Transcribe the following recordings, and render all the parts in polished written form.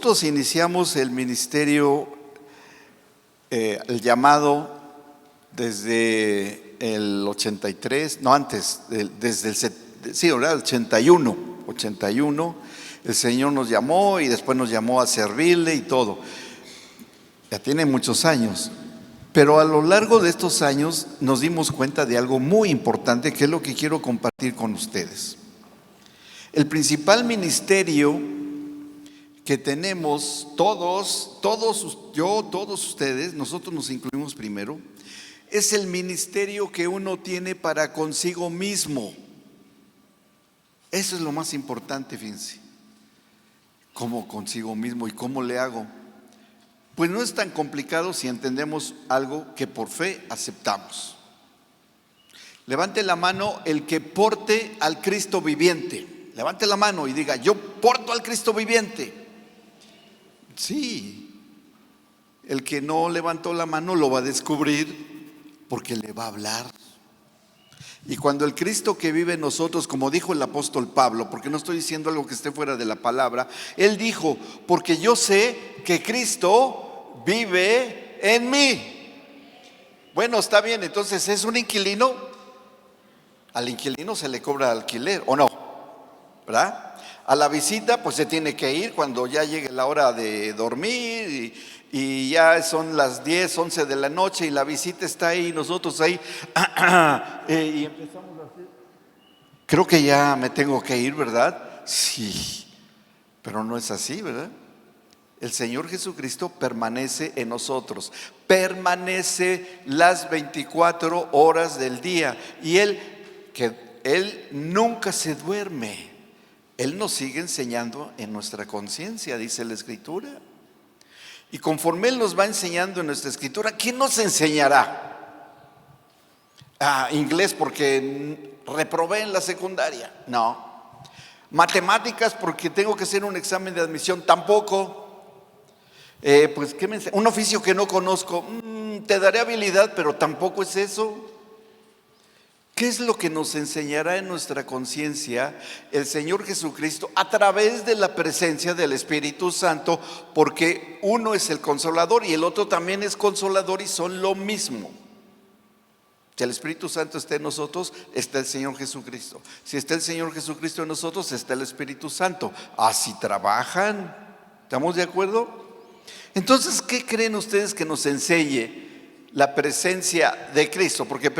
Nosotros iniciamos el ministerio, el llamado desde el 83, no antes, desde el 81, el Señor nos llamó y después nos llamó a servirle y todo. Ya tiene muchos años, pero a lo largo de estos años nos dimos cuenta de algo muy importante que es lo que quiero compartir con ustedes. El principal ministerio que tenemos todos ustedes, nosotros nos incluimos primero, es el ministerio que uno tiene para consigo mismo. Eso es lo más importante, fíjense. ¿Cómo consigo mismo y cómo le hago? Pues no es tan complicado si entendemos algo que por fe aceptamos. Levante la mano el que porte al Cristo viviente. Levante la mano y diga: yo porto al Cristo viviente. Sí, el que no levantó la mano lo va a descubrir porque le va a hablar. Y cuando el Cristo que vive en nosotros, como dijo el apóstol Pablo, porque no estoy diciendo algo que esté fuera de la palabra, él dijo: porque yo sé que Cristo vive en mí. Bueno, está bien, entonces es un inquilino. Al inquilino se le cobra alquiler, ¿o no? ¿Verdad? A la visita pues se tiene que ir cuando ya llegue la hora de dormir y ya son las 10, 11 de la noche y la visita está ahí, nosotros ahí y empezamos a hacer: creo que ya me tengo que ir, ¿verdad? Sí, pero no es así, ¿verdad? El Señor Jesucristo permanece en nosotros, permanece las 24 horas del día y Él nunca se duerme. Él nos sigue enseñando en nuestra conciencia, dice la Escritura. Y conforme Él nos va enseñando en nuestra Escritura, ¿quién nos enseñará? Inglés porque reprobé en la secundaria. No. Matemáticas porque tengo que hacer un examen de admisión. Tampoco. Pues ¿qué me enseña? Un oficio que no conozco. Te daré habilidad, pero tampoco es eso. ¿Qué es lo que nos enseñará en nuestra conciencia el Señor Jesucristo a través de la presencia del Espíritu Santo? Porque uno es el consolador y el otro también es consolador y son lo mismo. Si el Espíritu Santo está en nosotros, está el Señor Jesucristo. Si está el Señor Jesucristo en nosotros, está el Espíritu Santo. Así trabajan. ¿Estamos de acuerdo? Entonces, ¿qué creen ustedes que nos enseñe la presencia de Cristo? Porque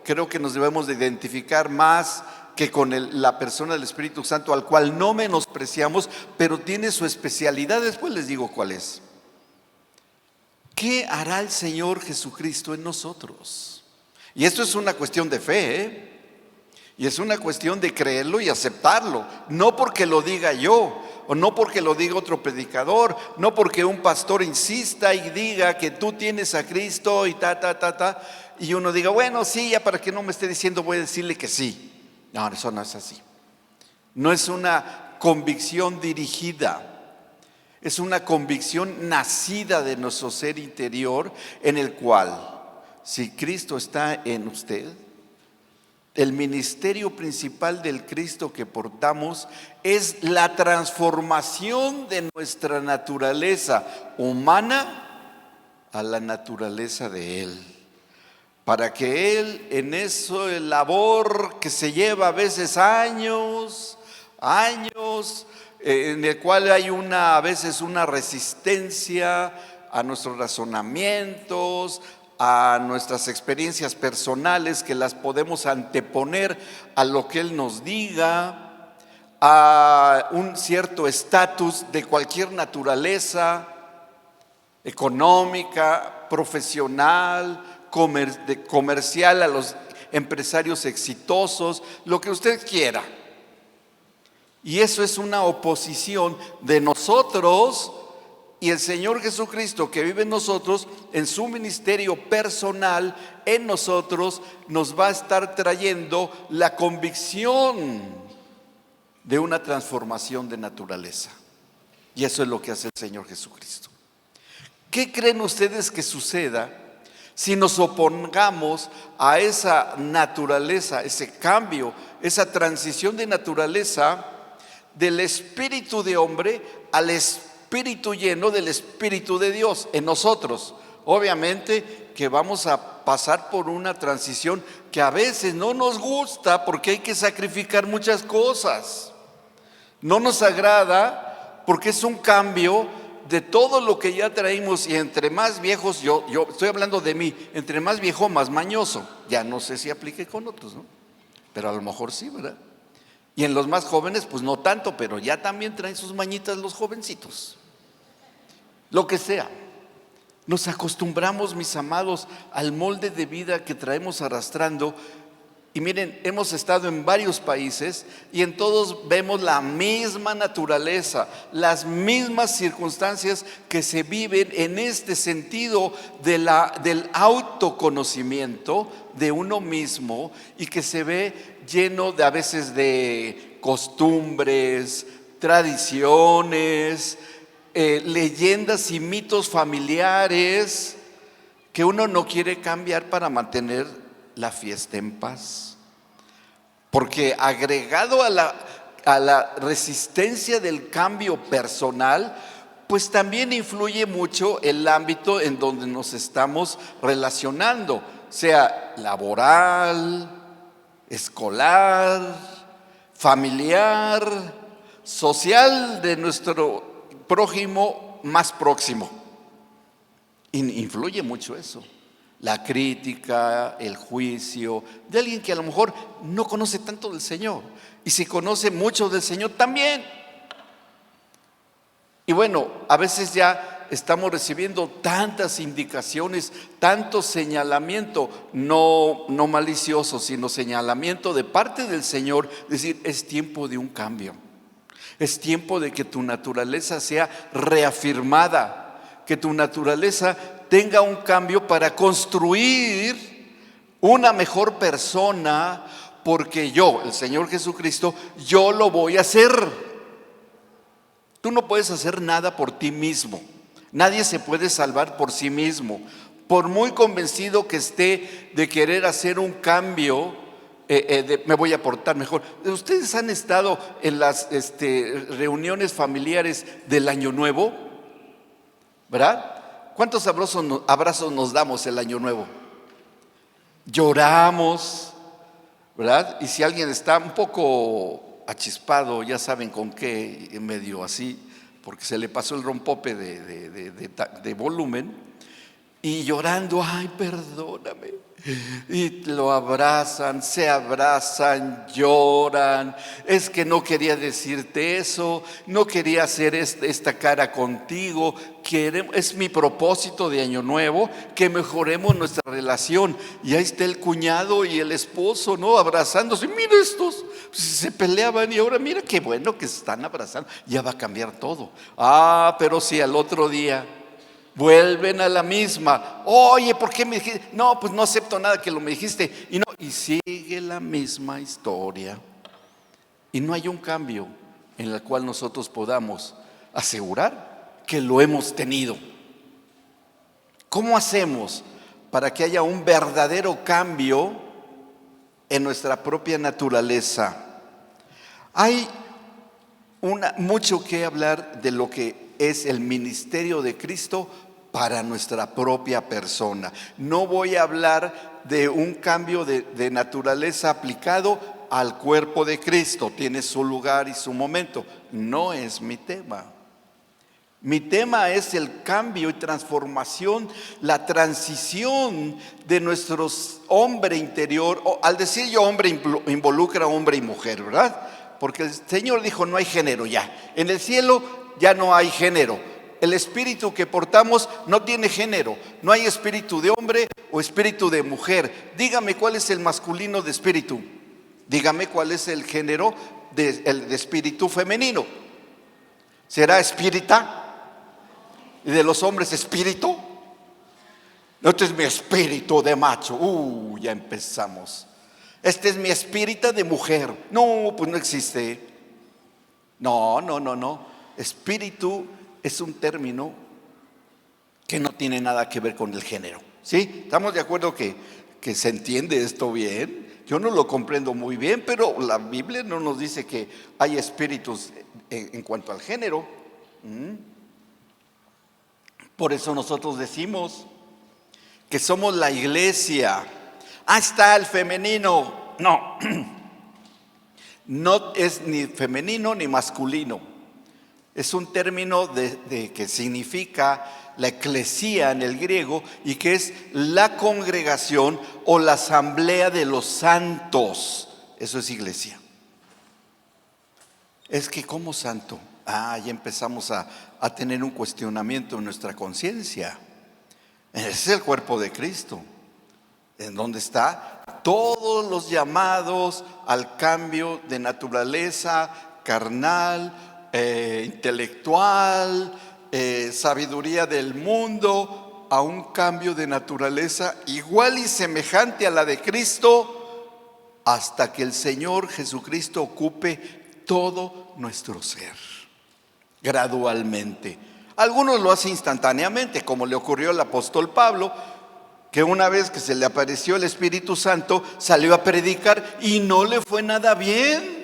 creo que nos debemos de identificar más que con la persona del Espíritu Santo, al cual no menospreciamos, pero tiene su especialidad. Después les digo cuál es. ¿Qué hará el Señor Jesucristo en nosotros? Y esto es una cuestión de fe, y es una cuestión de creerlo y aceptarlo. No porque lo diga yo, o no porque lo diga otro predicador, no porque un pastor insista y diga que tú tienes a Cristo y y uno diga: bueno, sí, ya para que no me esté diciendo voy a decirle que sí. No, eso no es así. No es una convicción dirigida, es una convicción nacida de nuestro ser interior, en el cual, si Cristo está en usted, el ministerio principal del Cristo que portamos es la transformación de nuestra naturaleza humana a la naturaleza de Él. Para que Él, en eso, el labor que se lleva a veces años, en el cual hay a veces una resistencia a nuestros razonamientos, a nuestras experiencias personales, que las podemos anteponer a lo que Él nos diga, a un cierto estatus de cualquier naturaleza, económica, profesional, comercial, a los empresarios exitosos, lo que usted quiera. Y eso es una oposición de nosotros y el Señor Jesucristo que vive en nosotros, en su ministerio personal, en nosotros, nos va a estar trayendo la convicción de una transformación de naturaleza. Y eso es lo que hace el Señor Jesucristo. ¿Qué creen ustedes que suceda si nos opongamos a esa naturaleza, ese cambio, esa transición de naturaleza del espíritu de hombre al espíritu espíritu lleno del Espíritu de Dios en nosotros. Obviamente que vamos a pasar por una transición que a veces no nos gusta porque hay que sacrificar muchas cosas. No nos agrada porque es un cambio de todo lo que ya traímos, y entre más viejos, yo estoy hablando de mí, entre más viejo, más mañoso. Ya no sé si aplique con otros, ¿no? Pero a lo mejor sí, ¿verdad? Y en los más jóvenes, pues no tanto, pero ya también traen sus mañitas los jovencitos. Lo que sea. Nos acostumbramos, mis amados, al molde de vida que traemos arrastrando. Y miren, hemos estado en varios países y en todos vemos la misma naturaleza, las mismas circunstancias que se viven en este sentido del autoconocimiento de uno mismo, y que se ve lleno de, a veces, de costumbres, tradiciones, leyendas y mitos familiares que uno no quiere cambiar para mantener la fiesta en paz. Porque agregado a la resistencia del cambio personal, pues también influye mucho el ámbito en donde nos estamos relacionando, sea laboral, escolar, familiar, social, de nuestro prójimo más próximo. Influye mucho eso. La crítica, el juicio de alguien que a lo mejor no conoce tanto del Señor, y si conoce mucho del Señor también. Y bueno, a veces ya estamos recibiendo tantas indicaciones, tanto señalamiento, no malicioso, sino señalamiento de parte del Señor, decir, es tiempo de un cambio. Es tiempo de que tu naturaleza sea reafirmada, que tu naturaleza tenga un cambio para construir una mejor persona, porque yo, el Señor Jesucristo, yo lo voy a hacer. Tú no puedes hacer nada por ti mismo. Nadie se puede salvar por sí mismo. Por muy convencido que esté de querer hacer un cambio, me voy a portar mejor. ¿Ustedes han estado en las reuniones familiares del Año Nuevo? ¿Verdad? ¿Cuántos abrazos nos damos el Año Nuevo? Lloramos, ¿verdad? Y si alguien está un poco achispado, ya saben con qué, medio así, porque se le pasó el rompope de volumen, y llorando, ay, perdóname. Y lo abrazan, se abrazan, lloran. Es que no quería decirte eso, no quería hacer esta cara contigo. Es mi propósito de Año Nuevo, que mejoremos nuestra relación. Y ahí está el cuñado y el esposo, ¿no? Abrazándose. Mira estos, se peleaban y ahora mira qué bueno que se están abrazando. Ya va a cambiar todo. Pero si al otro día vuelven a la misma. Oye, ¿por qué me dijiste? No, pues no acepto nada que lo me dijiste. Y sigue la misma historia. Y no hay un cambio en el cual nosotros podamos asegurar que lo hemos tenido. ¿Cómo hacemos para que haya un verdadero cambio en nuestra propia naturaleza? Hay mucho que hablar de lo que es el ministerio de Cristo para nuestra propia persona. No voy a hablar de un cambio de naturaleza aplicado al cuerpo de Cristo. Tiene su lugar y su momento. No es mi tema. Mi tema es el cambio y transformación, la transición de nuestro hombre interior. Al decir yo hombre, involucra hombre y mujer, ¿verdad? Porque el Señor dijo no hay género ya. En el cielo ya no hay género. El espíritu que portamos no tiene género. No hay espíritu de hombre o espíritu de mujer. Dígame cuál es el masculino de espíritu. Dígame cuál es el género de espíritu femenino. ¿Será espírita? ¿Y de los hombres espíritu? Este es mi espíritu de macho. Ya empezamos. Este es mi espíritu de mujer. No, pues no existe. No. Espíritu es un término que no tiene nada que ver con el género. ¿Sí? ¿Estamos de acuerdo que se entiende esto bien? Yo no lo comprendo muy bien, pero la Biblia no nos dice que hay espíritus en cuanto al género. Por eso nosotros decimos que somos la iglesia. Ah, está el femenino. No, no es ni femenino ni masculino. Es un término que significa la eclesía en el griego y que es la congregación o la asamblea de los santos. Eso es iglesia. Es que ¿cómo santo? Ya empezamos a tener un cuestionamiento en nuestra conciencia. Ese es el cuerpo de Cristo, en donde está todos los llamados al cambio de naturaleza carnal, intelectual, sabiduría del mundo, a un cambio de naturaleza igual y semejante a la de Cristo, hasta que el Señor Jesucristo ocupe todo nuestro ser, gradualmente. Algunos lo hacen instantáneamente, como le ocurrió al apóstol Pablo, que una vez que se le apareció el Espíritu Santo, salió a predicar y no le fue nada bien.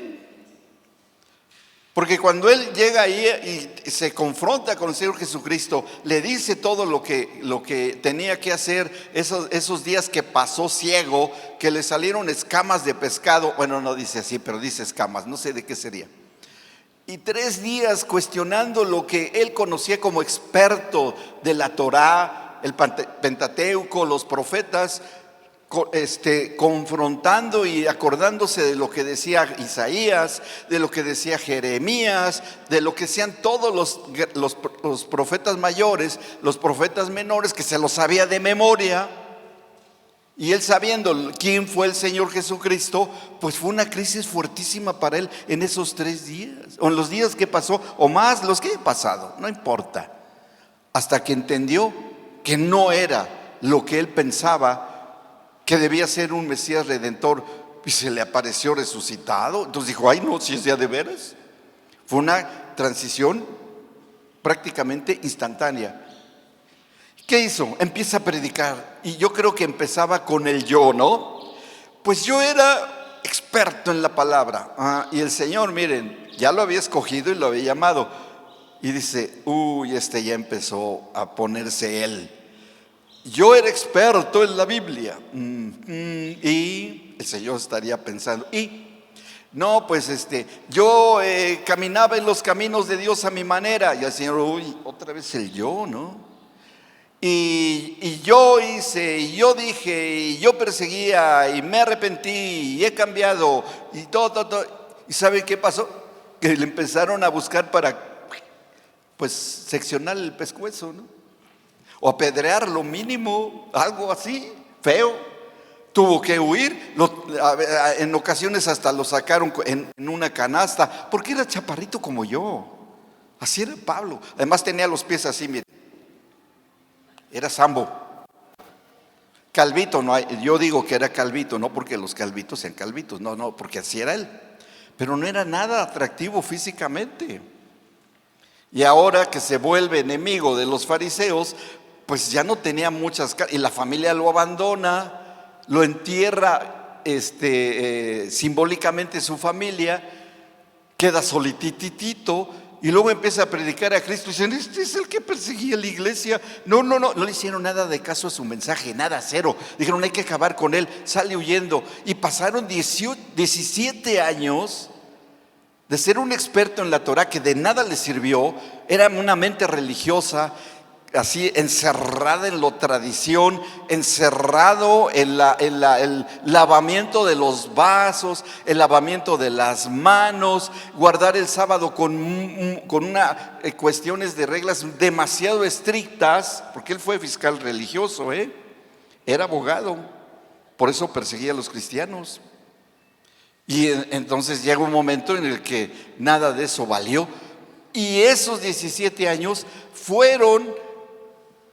Porque cuando él llega ahí y se confronta con el Señor Jesucristo, le dice todo lo que tenía que hacer, esos días que pasó ciego, que le salieron escamas de pescado. Bueno, no dice así, pero dice escamas, no sé de qué sería. Y 3 días cuestionando lo que él conocía como experto de la Torá, el Pentateuco, los profetas, confrontando y acordándose de lo que decía Isaías, de lo que decía Jeremías, de lo que decían todos los profetas mayores, los profetas menores, que se los sabía de memoria. Y él, sabiendo quién fue el Señor Jesucristo, pues fue una crisis fuertísima para él en esos 3 días, o en los días que pasó, o más los que haya pasado, no importa. Hasta que entendió que no era lo que él pensaba, que debía ser un Mesías Redentor, y se le apareció resucitado. Entonces dijo, ay no, si es ya de veras. Fue una transición prácticamente instantánea. ¿Qué hizo? Empieza a predicar, y yo creo que empezaba con el yo, ¿no? Pues yo era experto en la palabra, y el Señor, miren, ya lo había escogido y lo había llamado, y dice, ya empezó a ponerse él. Yo era experto en la Biblia, y el Señor estaría pensando, no, pues yo caminaba en los caminos de Dios a mi manera, y el Señor, otra vez el yo, ¿no? Y yo hice, y yo dije, y yo perseguía, y me arrepentí, y he cambiado, y todo. ¿Y sabe qué pasó? Que le empezaron a buscar para, pues, seccionar el pescuezo, ¿no? O apedrear lo mínimo, algo así, feo. Tuvo que huir, en ocasiones hasta lo sacaron en una canasta, porque era chaparrito como yo. Así era Pablo. Además tenía los pies así, miren. Era Sambo. Calvito, no, yo digo que era calvito, no porque los calvitos sean calvitos, no, porque así era él. Pero no era nada atractivo físicamente. Y ahora que se vuelve enemigo de los fariseos, pues ya no tenía muchas, y la familia lo abandona, lo entierra simbólicamente su familia, queda solititito. Y luego empieza a predicar a Cristo. Y dicen, este es el que perseguía la iglesia. No le hicieron nada de caso a su mensaje, nada, cero. Dijeron, hay que acabar con él. Sale huyendo. Y pasaron 17 años de ser un experto en la Torá, que de nada le sirvió. Era una mente religiosa, así encerrada en la tradición, encerrado en el lavamiento de los vasos, el lavamiento de las manos, guardar el sábado con cuestiones de reglas demasiado estrictas, porque él fue fiscal religioso, era abogado, por eso perseguía a los cristianos. Y entonces llega un momento en el que nada de eso valió, y esos 17 años fueron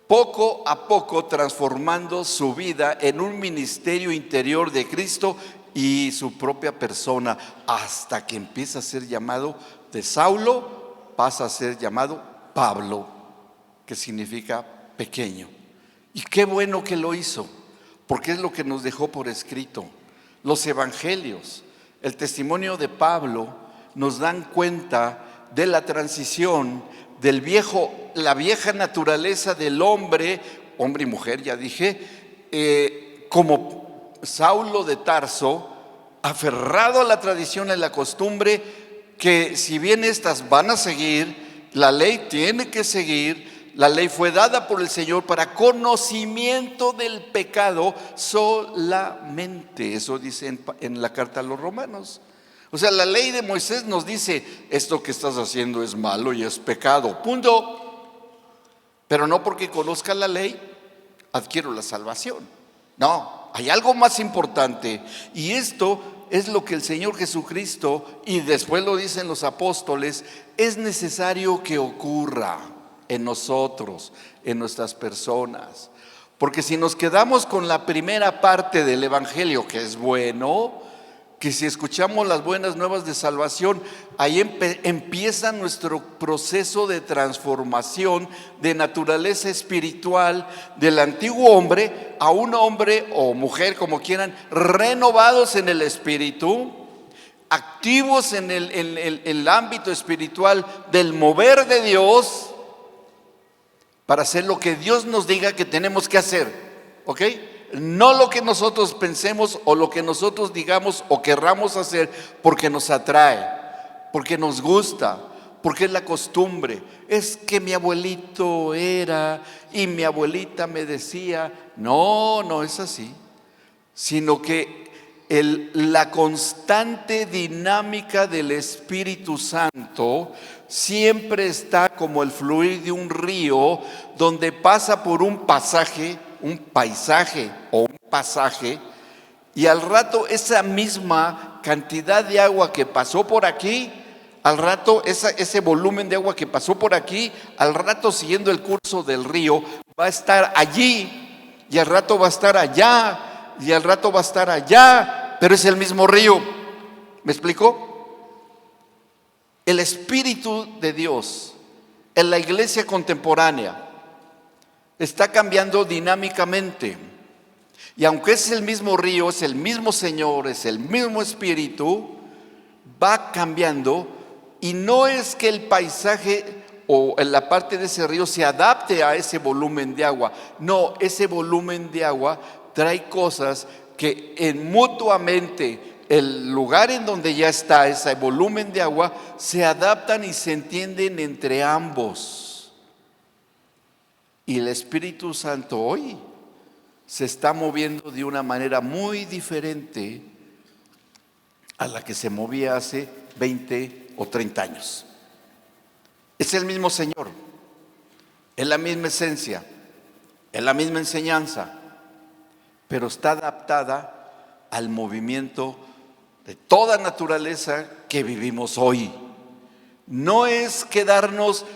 poco a poco transformando su vida en un ministerio interior de Cristo y su propia persona, hasta que empieza a ser llamado de Saulo, pasa a ser llamado Pablo, que significa pequeño. Y qué bueno que lo hizo, porque es lo que nos dejó por escrito. Los evangelios, el testimonio de Pablo, nos dan cuenta de la transición la vieja naturaleza del hombre, hombre y mujer, ya dije, como Saulo de Tarso, aferrado a la tradición y la costumbre, que si bien estas van a seguir, la ley tiene que seguir, la ley fue dada por el Señor para conocimiento del pecado solamente. Eso dice en la carta a los Romanos. O sea, la ley de Moisés nos dice, esto que estás haciendo es malo y es pecado, punto. Pero no porque conozca la ley, adquiero la salvación. No, hay algo más importante. Y esto es lo que el Señor Jesucristo, y después lo dicen los apóstoles, es necesario que ocurra en nosotros, en nuestras personas. Porque si nos quedamos con la primera parte del Evangelio, que es bueno, que si escuchamos las buenas nuevas de salvación, ahí empieza nuestro proceso de transformación de naturaleza espiritual del antiguo hombre a un hombre o mujer, como quieran, renovados en el espíritu, activos en el ámbito espiritual del mover de Dios, para hacer lo que Dios nos diga que tenemos que hacer, ¿ok? No lo que nosotros pensemos o lo que nosotros digamos o querramos hacer porque nos atrae, porque nos gusta, porque es la costumbre. Es que mi abuelito era y mi abuelita me decía. No, no es así, sino que la constante dinámica del Espíritu Santo siempre está como el fluir de un río donde pasa por un pasaje, un paisaje o un pasaje, y al rato esa misma cantidad de agua que pasó por aquí, al rato ese volumen de agua que pasó por aquí, al rato siguiendo el curso del río, va a estar allí, y al rato va a estar allá, y al rato va a estar allá, pero es el mismo río. ¿Me explico? El Espíritu de Dios en la iglesia contemporánea está cambiando dinámicamente. Y aunque es el mismo río, es el mismo Señor, es el mismo Espíritu, va cambiando. Y no es que el paisaje o en la parte de ese río se adapte a ese volumen de agua. No, ese volumen de agua trae cosas que mutuamente el lugar en donde ya está ese volumen de agua se adaptan y se entienden entre ambos. Y el Espíritu Santo hoy se está moviendo de una manera muy diferente a la que se movía hace 20 o 30 años. Es el mismo Señor, es la misma esencia, es la misma enseñanza, pero está adaptada al movimiento de toda naturaleza que vivimos hoy. No es quedarnos,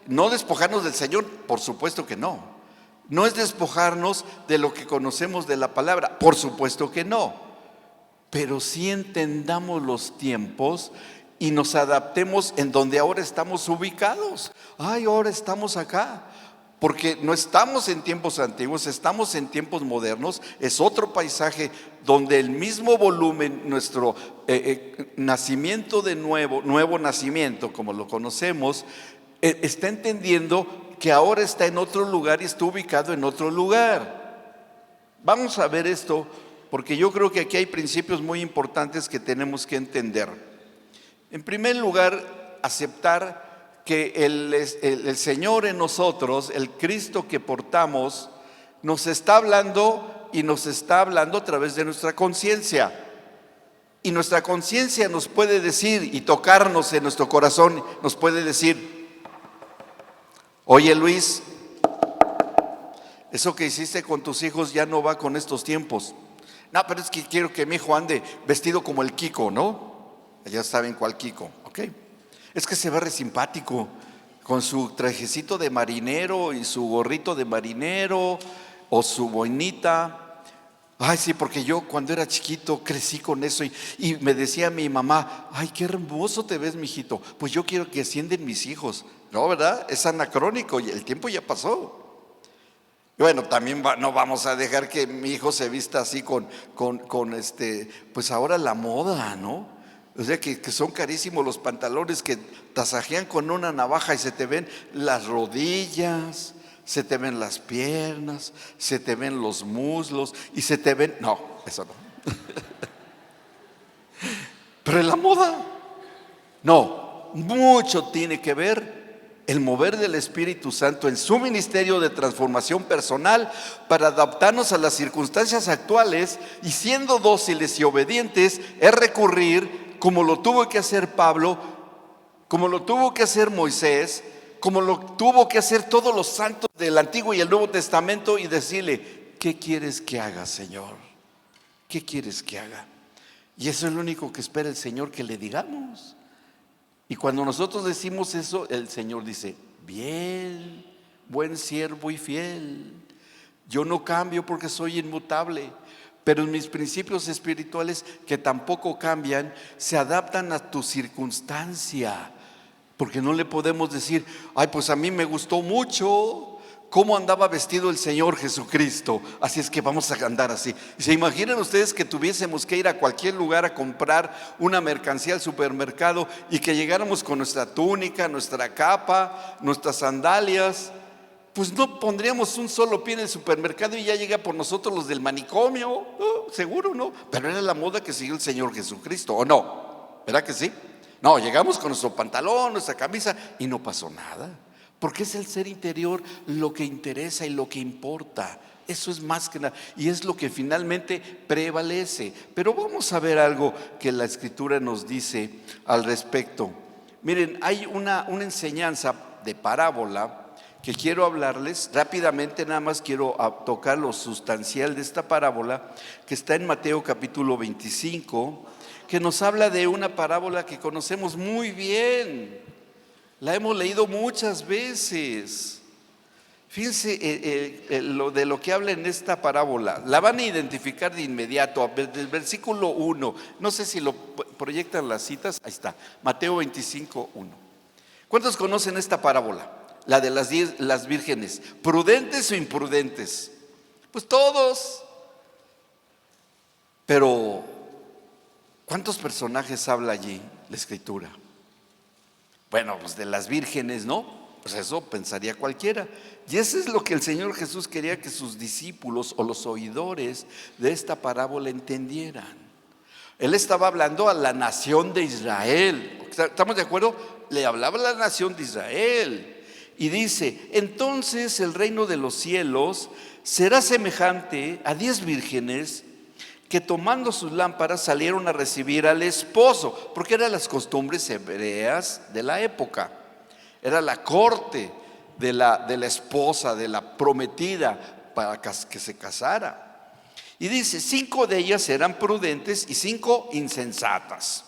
no despojarnos del Señor, por supuesto que no. No es despojarnos de lo que conocemos de la palabra, por supuesto que no. Pero sí entendamos los tiempos y nos adaptemos en donde ahora estamos ubicados. Ay, ahora estamos acá. Porque no estamos en tiempos antiguos, estamos en tiempos modernos. Es otro paisaje donde el mismo volumen, nuestro nacimiento de nuevo nacimiento, como lo conocemos, está entendiendo que ahora está en otro lugar y está ubicado en otro lugar. Vamos a ver esto, porque yo creo que aquí hay principios muy importantes que tenemos que entender. En primer lugar, aceptar que el Señor en nosotros, el Cristo que portamos, nos está hablando y nos está hablando a través de nuestra conciencia. Y nuestra conciencia nos puede decir y tocarnos en nuestro corazón, nos puede decir: oye Luis, eso que hiciste con tus hijos ya no va con estos tiempos. No, pero es que quiero que mi hijo ande vestido como el Kiko, ¿no? Ya saben cuál Kiko, ¿ok? Es que se ve re simpático con su trajecito de marinero y su gorrito de marinero o su boinita. Ay, sí, porque yo cuando era chiquito crecí con eso y me decía mi mamá: ay, qué hermoso te ves, mijito. Pues yo quiero que ascienden mis hijos. No, ¿verdad? Es anacrónico y el tiempo ya pasó. Y bueno, también no vamos a dejar que mi hijo se vista así con pues ahora la moda, ¿no? O sea que son carísimos los pantalones que tasajean con una navaja y se te ven las rodillas, se te ven las piernas, se te ven los muslos y se te ven... No, eso no. Pero en la moda, no, mucho tiene que ver el mover del Espíritu Santo en su ministerio de transformación personal para adaptarnos a las circunstancias actuales, y siendo dóciles y obedientes es recurrir, como lo tuvo que hacer Pablo, como lo tuvo que hacer Moisés, como lo tuvo que hacer todos los santos del Antiguo y el Nuevo Testamento, y decirle: ¿qué quieres que haga, Señor? ¿Qué quieres que haga? Y eso es lo único que espera el Señor que le digamos. Y cuando nosotros decimos eso, el Señor dice: bien, buen siervo y fiel. Yo no cambio porque soy inmutable, pero mis principios espirituales, que tampoco cambian, se adaptan a tu circunstancia. Porque no le podemos decir: ay, pues a mí me gustó mucho cómo andaba vestido el Señor Jesucristo, así es que vamos a andar así. Y se imaginan ustedes que tuviésemos que ir a cualquier lugar a comprar una mercancía al supermercado y que llegáramos con nuestra túnica, nuestra capa, nuestras sandalias. Pues no pondríamos un solo pie en el supermercado y ya llega por nosotros los del manicomio. Seguro no, pero era la moda que siguió el Señor Jesucristo, ¿o no? ¿Verdad que sí? No, llegamos con nuestro pantalón, nuestra camisa, y no pasó nada. Porque es el ser interior lo que interesa y lo que importa. Eso es más que nada, y es lo que finalmente prevalece. Pero vamos a ver algo que la Escritura nos dice al respecto. Miren, hay una enseñanza de parábola que quiero hablarles rápidamente. Nada más quiero tocar lo sustancial de esta parábola, que está en Mateo capítulo 25, que nos habla de una parábola que conocemos muy bien. La hemos leído muchas veces. Fíjense de lo que habla en esta parábola. La van a identificar de inmediato, del versículo 1. No sé si lo proyectan las citas. Ahí está, Mateo 25, 1. ¿Cuántos conocen esta parábola? La de las vírgenes, ¿prudentes o imprudentes? Pues todos. Pero ¿cuántos personajes habla allí la Escritura? Bueno, pues de las vírgenes, ¿no? Pues eso pensaría cualquiera. Y eso es lo que el Señor Jesús quería que sus discípulos o los oidores de esta parábola entendieran. Él estaba hablando a la nación de Israel. ¿Estamos de acuerdo? Le hablaba a la nación de Israel. Y dice: entonces el reino de los cielos será semejante a 10 vírgenes que, tomando sus lámparas, salieron a recibir al esposo, porque eran las costumbres hebreas de la época. Era la corte de la esposa, de la prometida, para que se casara. Y dice: 5 de ellas eran prudentes y 5 insensatas.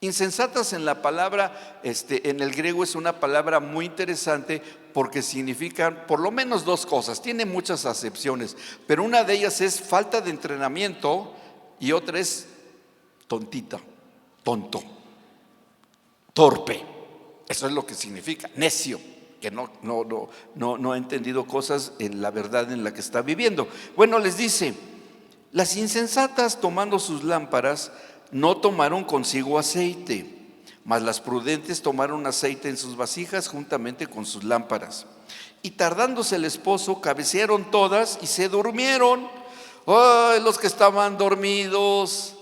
Insensatas en la palabra, en el griego, es una palabra muy interesante, porque significan por lo menos 2 cosas. Tiene muchas acepciones, pero una de ellas es falta de entrenamiento y otra es tontita, tonto, torpe. Eso es lo que significa, necio, que no ha entendido cosas en la verdad en la que está viviendo. Bueno, les dice: las insensatas, tomando sus lámparas, no tomaron consigo aceite, mas las prudentes tomaron aceite en sus vasijas juntamente con sus lámparas. Y tardándose el esposo, cabecearon todas y se durmieron. ¡Ay, los que estaban dormidos!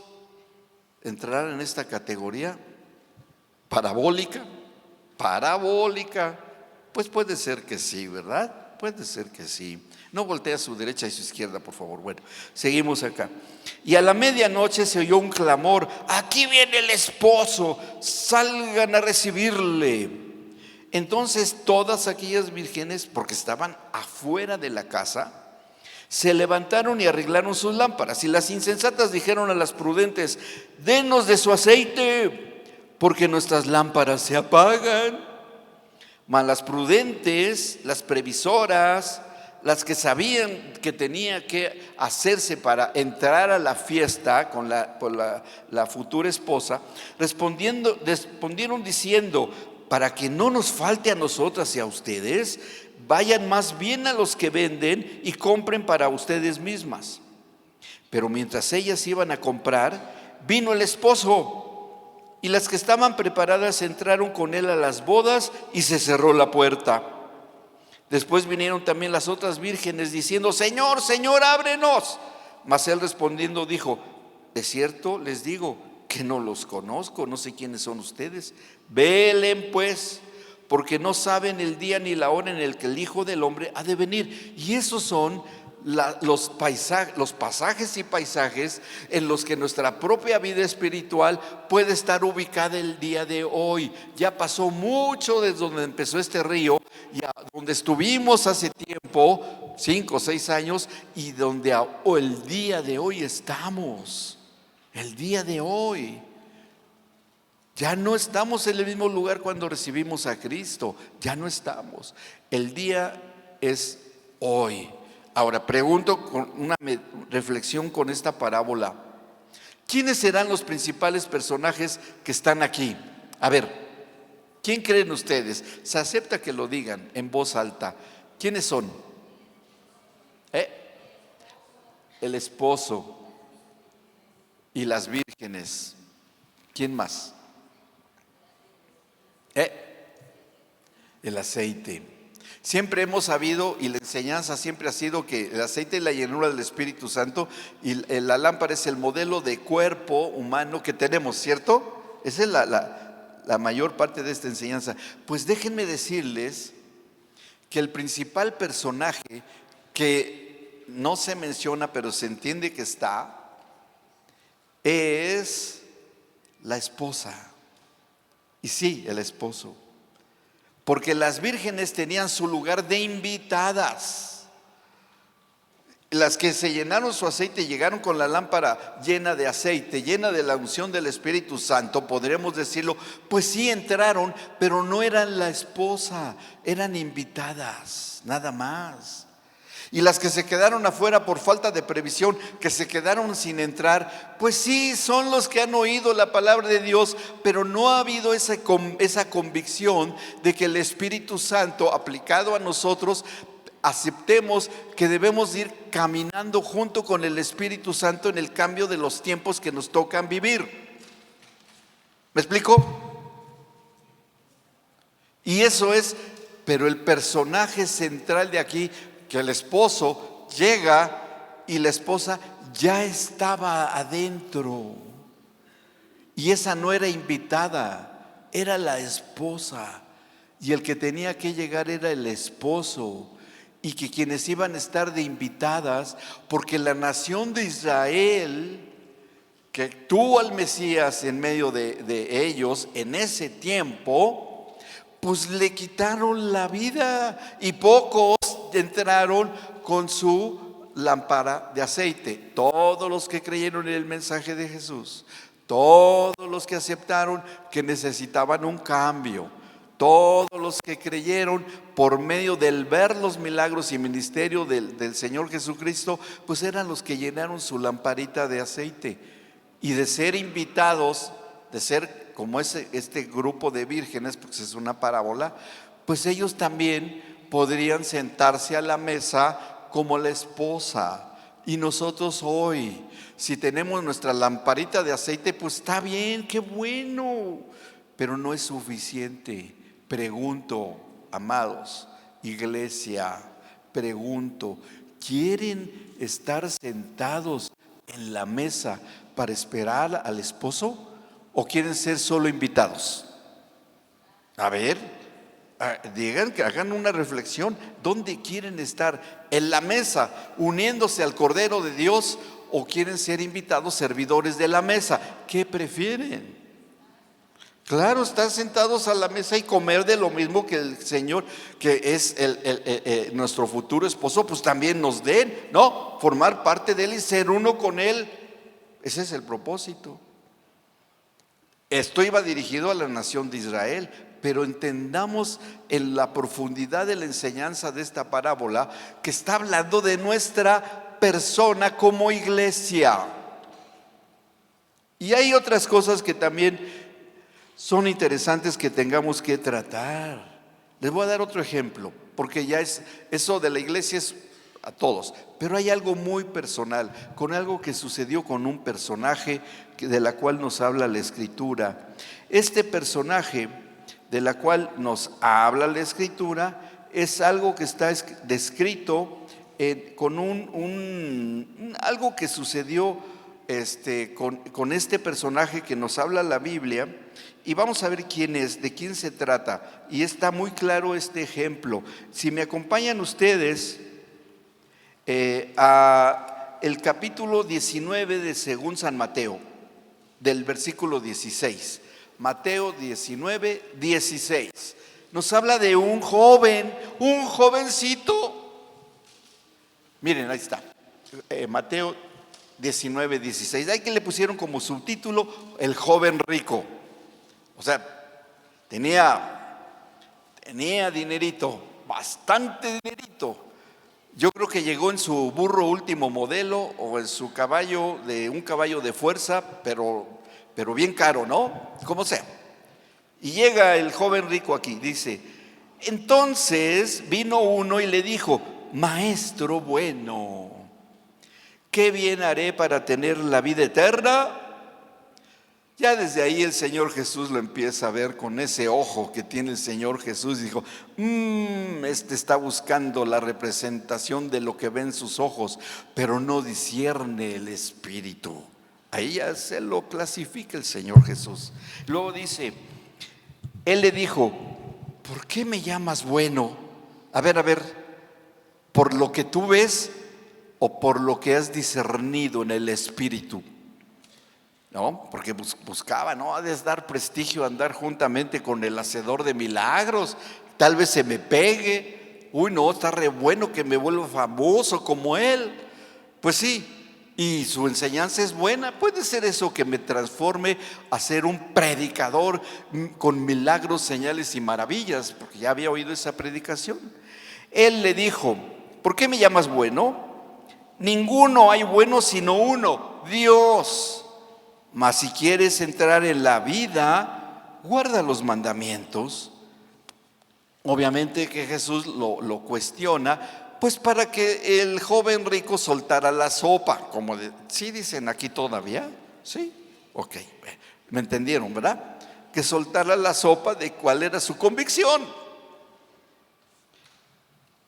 ¿Entrarán en esta categoría parabólica? Pues puede ser que sí, ¿verdad? Puede ser que sí. No voltea a su derecha y su izquierda, por favor. Bueno, seguimos acá. Y a la medianoche se oyó un clamor: aquí viene el esposo, salgan a recibirle. Entonces todas aquellas vírgenes, porque estaban afuera de la casa, se levantaron y arreglaron sus lámparas. Y las insensatas dijeron a las prudentes: denos de su aceite, porque nuestras lámparas se apagan. Mas las prudentes, las previsoras, las que sabían que tenía que hacerse para entrar a la fiesta con la futura esposa, respondieron diciendo: para que no nos falte a nosotras y a ustedes, vayan más bien a los que venden y compren para ustedes mismas. Pero mientras ellas iban a comprar, vino el esposo, Y las que estaban preparadas entraron con él a las bodas y se cerró la puerta. Después vinieron también las otras vírgenes diciendo: Señor, Señor, ábrenos. Mas él respondiendo dijo: de cierto les digo que no los conozco, no sé quiénes son ustedes. Velen pues, porque no saben el día ni la hora en el que el Hijo del Hombre ha de venir. Y esos son los pasajes y paisajes en los que nuestra propia vida espiritual puede estar ubicada el día de hoy. Ya pasó mucho desde donde empezó este río y a donde estuvimos hace tiempo, 5 o 6 años, y donde el día de hoy estamos. El día de hoy. Ya no estamos en el mismo lugar cuando recibimos a Cristo. Ya no estamos. El día es hoy. Ahora pregunto con una reflexión con esta parábola: ¿quiénes serán los principales personajes que están aquí? A ver, ¿quién creen ustedes? Se acepta que lo digan en voz alta. ¿Quiénes son? El esposo y las vírgenes. ¿Quién más? El aceite. Siempre hemos sabido, y la enseñanza siempre ha sido, que el aceite es la llenura del Espíritu Santo y la lámpara es el modelo de cuerpo humano que tenemos, ¿cierto? Esa es la mayor parte de esta enseñanza. Pues déjenme decirles que el principal personaje que no se menciona pero se entiende que está es la esposa. Y sí, el esposo. Porque las vírgenes tenían su lugar de invitadas. Las que se llenaron su aceite, llegaron con la lámpara llena de aceite, llena de la unción del Espíritu Santo, podremos decirlo. Pues sí entraron, pero no eran la esposa, eran invitadas, nada más. Y las que se quedaron afuera por falta de previsión, que se quedaron sin entrar, pues sí, son los que han oído la palabra de Dios, pero no ha habido esa convicción de que el Espíritu Santo aplicado a nosotros, aceptemos que debemos ir caminando junto con el Espíritu Santo en el cambio de los tiempos que nos tocan vivir. ¿Me explico? Y eso es, pero el personaje central de aquí, que el esposo llega y la esposa ya estaba adentro. Y esa no era invitada, era la esposa. Y el que tenía que llegar era el esposo. Y que quienes iban a estar de invitadas, porque la nación de Israel, que tuvo al Mesías en medio de ellos en ese tiempo, pues le quitaron la vida y pocos entraron con su lámpara de aceite. Todos los que creyeron en el mensaje de Jesús, todos los que aceptaron que necesitaban un cambio, todos los que creyeron por medio del ver los milagros y ministerio del Señor Jesucristo, pues eran los que llenaron su lamparita de aceite. Y de ser invitados, de ser como este grupo de vírgenes, porque es una parábola, pues ellos también podrían sentarse a la mesa como la esposa. Y nosotros hoy, si tenemos nuestra lamparita de aceite, pues está bien, qué bueno, pero no es suficiente. Pregunto, amados, iglesia, pregunto, ¿quieren estar sentados en la mesa para esperar al esposo o quieren ser solo invitados? A ver, digan, que hagan una reflexión. ¿Dónde quieren estar? ¿En la mesa uniéndose al Cordero de Dios o quieren ser invitados, servidores de la mesa? ¿Qué prefieren? Claro, estar sentados a la mesa y comer de lo mismo que el Señor, que es nuestro futuro esposo, pues también nos den, ¿no? Formar parte de Él y ser uno con Él. Ese es el propósito. Esto iba dirigido a la nación de Israel, pero entendamos en la profundidad de la enseñanza de esta parábola que está hablando de nuestra persona como iglesia. Y hay otras cosas que también son interesantes que tengamos que tratar. Les voy a dar otro ejemplo, porque ya eso de la iglesia es a todos. Pero hay algo muy personal, con algo que sucedió con un personaje de la cual nos habla la Escritura. Este personaje de la cual nos habla la Escritura es algo que está descrito con algo que sucedió con este personaje que nos habla la Biblia. Y vamos a ver quién es, de quién se trata. Y está muy claro este ejemplo. Si me acompañan ustedes a el capítulo 19 de según San Mateo, del versículo 16. Mateo 19, 16. Nos habla de un jovencito. Miren, ahí está. Mateo 19, 16. Ahí que le pusieron como subtítulo el joven rico. O sea, tenía dinerito, bastante dinerito. Yo creo que llegó en su burro último modelo o en su caballo, un caballo de fuerza, pero bien caro, ¿no? Como sea. Y llega el joven rico aquí, dice: entonces vino uno y le dijo: maestro bueno, ¿qué bien haré para tener la vida eterna? Ya desde ahí el Señor Jesús lo empieza a ver con ese ojo que tiene el Señor Jesús. Dijo: este está buscando la representación de lo que ven sus ojos, pero no discierne el espíritu. Ahí ya se lo clasifica el Señor Jesús. Luego dice, Él le dijo: ¿por qué me llamas bueno? A ver, ¿por lo que tú ves o por lo que has discernido en el espíritu? ¿No? Porque buscaba, ¿no? Ha de dar prestigio andar juntamente con el hacedor de milagros. Tal vez se me pegue. Uy, no, está re bueno que me vuelva famoso como él. Pues sí, y su enseñanza es buena. Puede ser eso que me transforme a ser un predicador con milagros, señales y maravillas, porque ya había oído esa predicación. Él le dijo: ¿por qué me llamas bueno? Ninguno hay bueno sino uno, Dios. Mas si quieres entrar en la vida, guarda los mandamientos. Obviamente que Jesús lo cuestiona, pues para que el joven rico soltara la sopa. ¿Sí dicen aquí todavía? ¿Sí? Ok, me entendieron, ¿verdad? Que soltara la sopa de cuál era su convicción.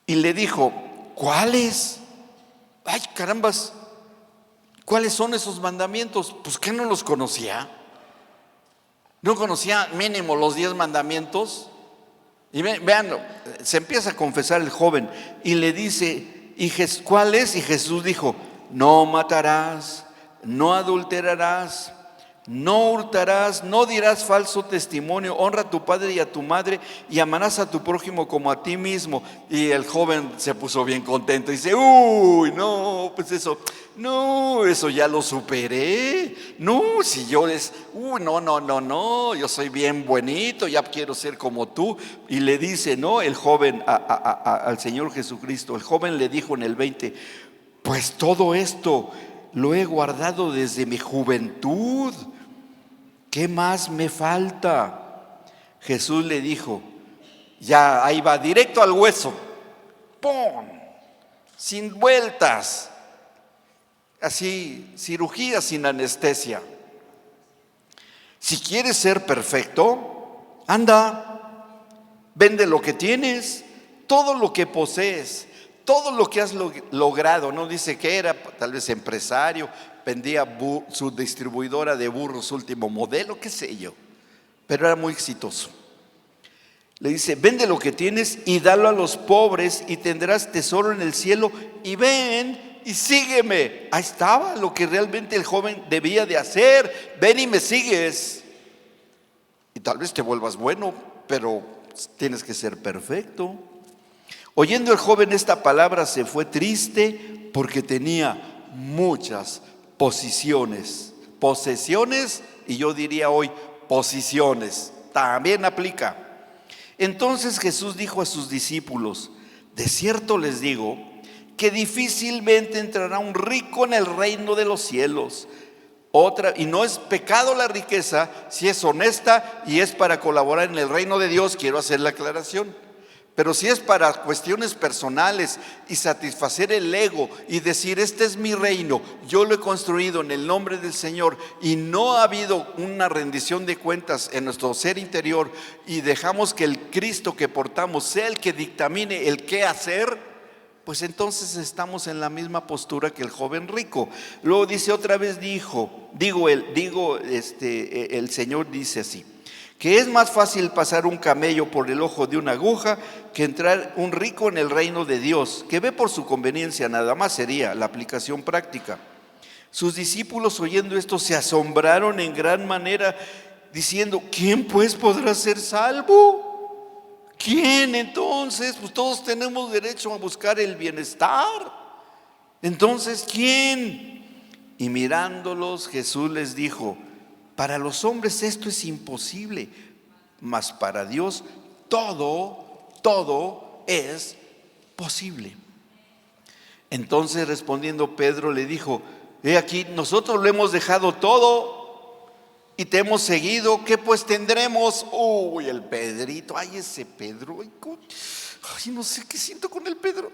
Y le dijo: ¿cuáles? Ay, carambas, ¿cuáles son esos mandamientos? Pues ¿qué no los conocía? ¿No conocía mínimo los 10 mandamientos? Y vean, se empieza a confesar el joven y le dice: ¿cuáles? Y Jesús dijo: no matarás, no adulterarás, no hurtarás, no dirás falso testimonio, honra a tu padre y a tu madre y amarás a tu prójimo como a ti mismo. Y el joven se puso bien contento y dice: uy, no, pues eso ya lo superé. No, si yo no, yo soy bien buenito, ya quiero ser como tú. Y le dice, ¿no? El joven al Señor Jesucristo, el joven le dijo en el 20: pues todo esto lo he guardado desde mi juventud. ¿Qué más me falta? Jesús le dijo, ya ahí va, directo al hueso, ¡pum!, sin vueltas, así, cirugía sin anestesia. Si quieres ser perfecto, anda, vende lo que tienes, todo lo que posees, todo lo que has logrado. No dice que era tal vez empresario, vendía su distribuidora de burros último modelo, qué sé yo, pero era muy exitoso. Le dice: vende lo que tienes y dalo a los pobres y tendrás tesoro en el cielo, y ven y sígueme. Ahí estaba lo que realmente el joven debía de hacer: ven y me sigues. Y tal vez te vuelvas bueno, pero tienes que ser perfecto. Oyendo el joven esta palabra se fue triste porque tenía muchas posesiones, y yo diría hoy posiciones, también aplica. Entonces Jesús dijo a sus discípulos: de cierto les digo que difícilmente entrará un rico en el reino de los cielos. Y no es pecado la riqueza si es honesta y es para colaborar en el reino de Dios, quiero hacer la aclaración. Pero si es para cuestiones personales y satisfacer el ego y decir, este es mi reino, yo lo he construido en el nombre del Señor, y no ha habido una rendición de cuentas en nuestro ser interior, y dejamos que el Cristo que portamos sea el que dictamine el qué hacer, pues entonces estamos en la misma postura que el joven rico. Luego dice otra vez, el Señor dice así: que es más fácil pasar un camello por el ojo de una aguja que entrar un rico en el reino de Dios, que ve por su conveniencia, nada más sería la aplicación práctica. Sus discípulos, oyendo esto, se asombraron en gran manera, diciendo, ¿quién pues podrá ser salvo? ¿Quién entonces? Pues todos tenemos derecho a buscar el bienestar. Entonces, ¿quién? Y mirándolos, Jesús les dijo: para los hombres esto es imposible, mas para Dios todo es posible. Entonces respondiendo Pedro le dijo: he aquí, nosotros lo hemos dejado todo y te hemos seguido, ¿qué pues tendremos? Uy, el Pedrito, ay, ese Pedro, ay, no sé qué siento con el Pedro.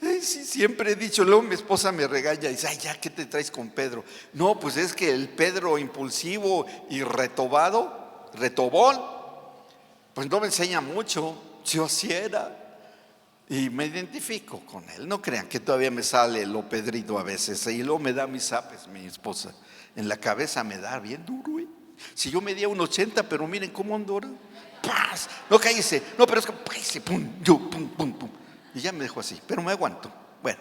Sí, siempre he dicho, luego mi esposa me regaña y dice, ay, ya, ¿qué te traes con Pedro? No, pues es que el Pedro impulsivo y retobón, pues no me enseña mucho. Yo así era y me identifico con él. No crean que todavía me sale lo Pedrito a veces, y luego me da mis zapes mi esposa. En la cabeza me da bien duro, ¿eh? Si yo medía 1.80, pero miren cómo ando ahora. ¡Paz! No, cállese, no, pero es que cállese, pum, yo, pum, pum, pum. Y ya me dejó así, pero me aguanto. Bueno,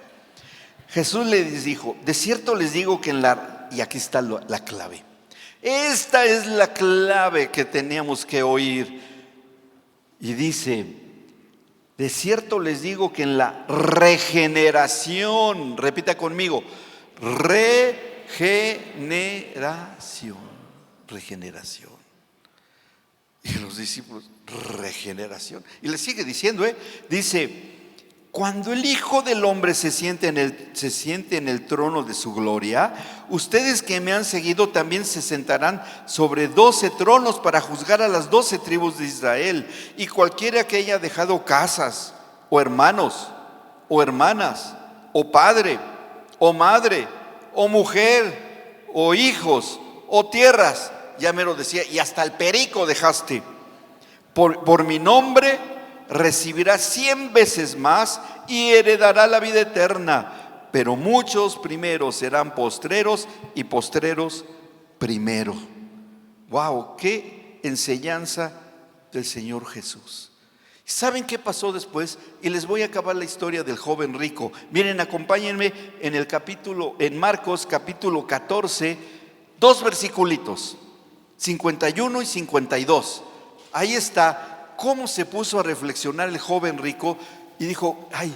Jesús les dijo: de cierto les digo que y aquí está la clave. Esta es la clave que teníamos que oír. Y dice: de cierto les digo que en la regeneración, repita conmigo, regeneración. Y los discípulos, regeneración. Y le sigue diciendo, dice: cuando el Hijo del Hombre se siente en el trono de su gloria, ustedes que me han seguido también se sentarán sobre 12 tronos para juzgar a las 12 tribus de Israel. Y cualquiera que haya dejado casas, o hermanos, o hermanas, o padre, o madre, o mujer, o hijos, o tierras, ya me lo decía, y hasta el perico dejaste, por mi nombre, recibirá 100 veces más y heredará la vida eterna. Pero muchos primeros serán postreros y postreros primero. Wow, qué enseñanza del Señor Jesús. ¿Saben qué pasó después? Y les voy a acabar la historia del joven rico. Miren, acompáñenme en Marcos capítulo 14, 2 versículos, 51 y 52. Ahí está cómo se puso a reflexionar el joven rico y dijo: ay,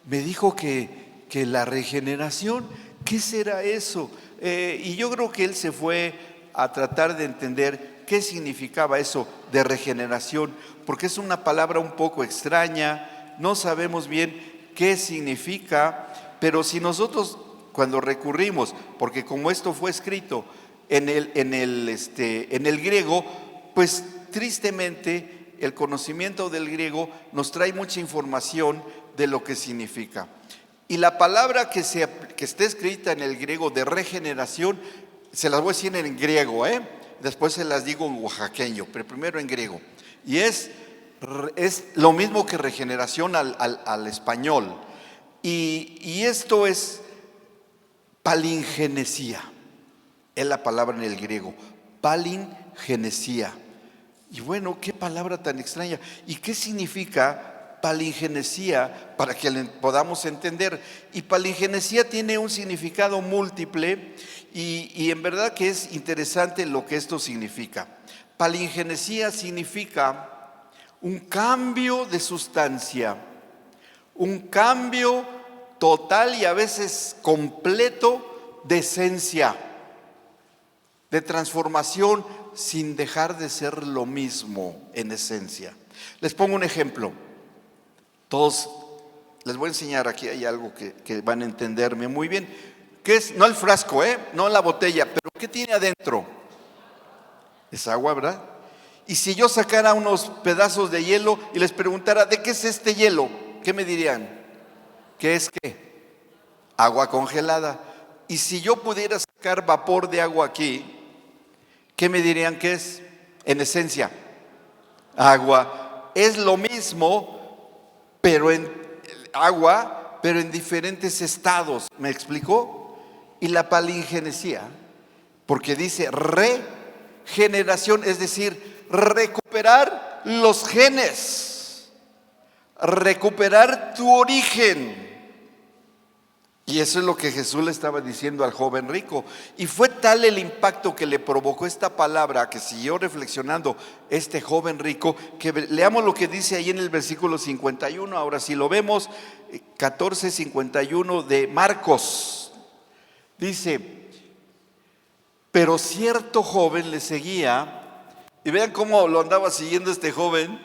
me dijo que la regeneración, ¿qué será eso? Y yo creo que él se fue a tratar de entender qué significaba eso de regeneración, porque es una palabra un poco extraña, no sabemos bien qué significa, pero si nosotros cuando recurrimos, porque como esto fue escrito en el griego, pues tristemente el conocimiento del griego nos trae mucha información de lo que significa. Y la palabra que está escrita en el griego de regeneración, se las voy a decir en griego, después se las digo en oaxaqueño, pero primero en griego. Y es lo mismo que regeneración al español. Y esto es palingenesia, es la palabra en el griego, palingenesia. Y bueno, qué palabra tan extraña. ¿Y qué significa palingenesia? Para que podamos entender. Y palingenesia tiene un significado múltiple y en verdad que es interesante lo que esto significa. Palingenesia significa un cambio de sustancia, un cambio total y a veces completo de esencia, de transformación, sin dejar de ser lo mismo en esencia. Les pongo un ejemplo. Todos les voy a enseñar, aquí hay algo que van a entenderme muy bien. ¿Qué es? No el frasco, no la botella, pero ¿qué tiene adentro? Es agua, ¿verdad? Y si yo sacara unos pedazos de hielo y les preguntara, ¿de qué es este hielo? ¿Qué me dirían? ¿Qué es qué? Agua congelada. Y si yo pudiera sacar vapor de agua aquí, ¿qué me dirían que es? En esencia, agua. Es lo mismo, pero en agua, pero en diferentes estados. ¿Me explicó? Y la palingenesia, porque dice regeneración, es decir, recuperar los genes, recuperar tu origen. Y eso es lo que Jesús le estaba diciendo al joven rico. Y fue tal el impacto que le provocó esta palabra, que siguió reflexionando este joven rico, que leamos lo que dice ahí en el versículo 51. Ahora si lo vemos, 14:51 de Marcos. Dice, pero cierto joven le seguía, y vean cómo lo andaba siguiendo este joven,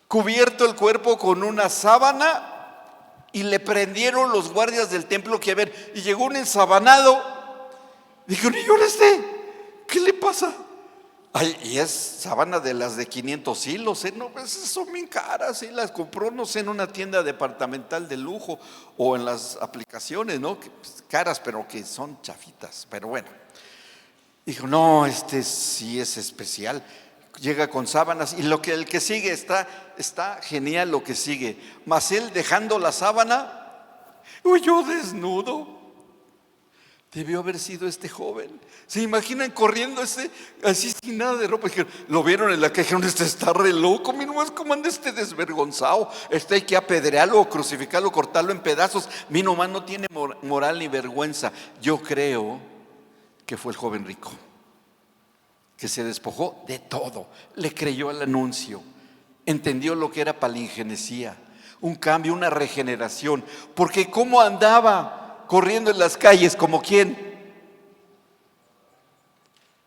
cubierto el cuerpo con una sábana, y le prendieron los guardias del templo que a ver, y llegó un ensabanado. Dijeron, ¿y ahora qué le pasa? Ay, y es sábana de las de 500 hilos, no, pues son bien caras, las compró, no sé, en una tienda departamental de lujo o en las aplicaciones, ¿no? Pues, caras, pero que son chafitas, pero bueno. Dijo, no, este sí es especial. Llega con sábanas y el que sigue está genial lo que sigue. Mas él, dejando la sábana, huyó desnudo. Debió haber sido este joven. ¿Se imaginan corriendo así sin nada de ropa? Lo vieron en la calle, dijeron, este está re loco, mira nomás cómo anda este desvergonzado. Hay que apedrearlo, crucificarlo, cortarlo en pedazos. Mi nomás no tiene moral ni vergüenza. Yo creo que fue el joven rico, que se despojó de todo, le creyó al anuncio, entendió lo que era palingenesia, un cambio, una regeneración. Porque ¿cómo andaba corriendo en las calles? ¿Como quién?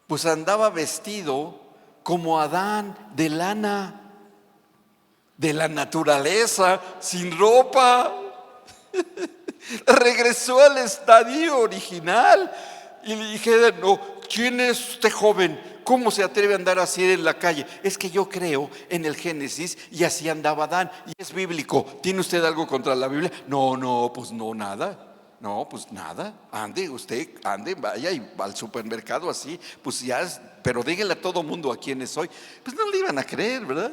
Pues andaba vestido como Adán, de lana, de la naturaleza, sin ropa. Regresó al estadio original. Y le dije, no, ¿quién es este joven? ¿Cómo se atreve a andar así en la calle? Es que yo creo en el Génesis y así andaba Adán, y es bíblico. ¿Tiene usted algo contra la Biblia? No, pues no, nada. No, pues nada. Ande, vaya y al supermercado así, pues ya, pero dígale a todo mundo a quiénes soy. Pues no le iban a creer, ¿verdad?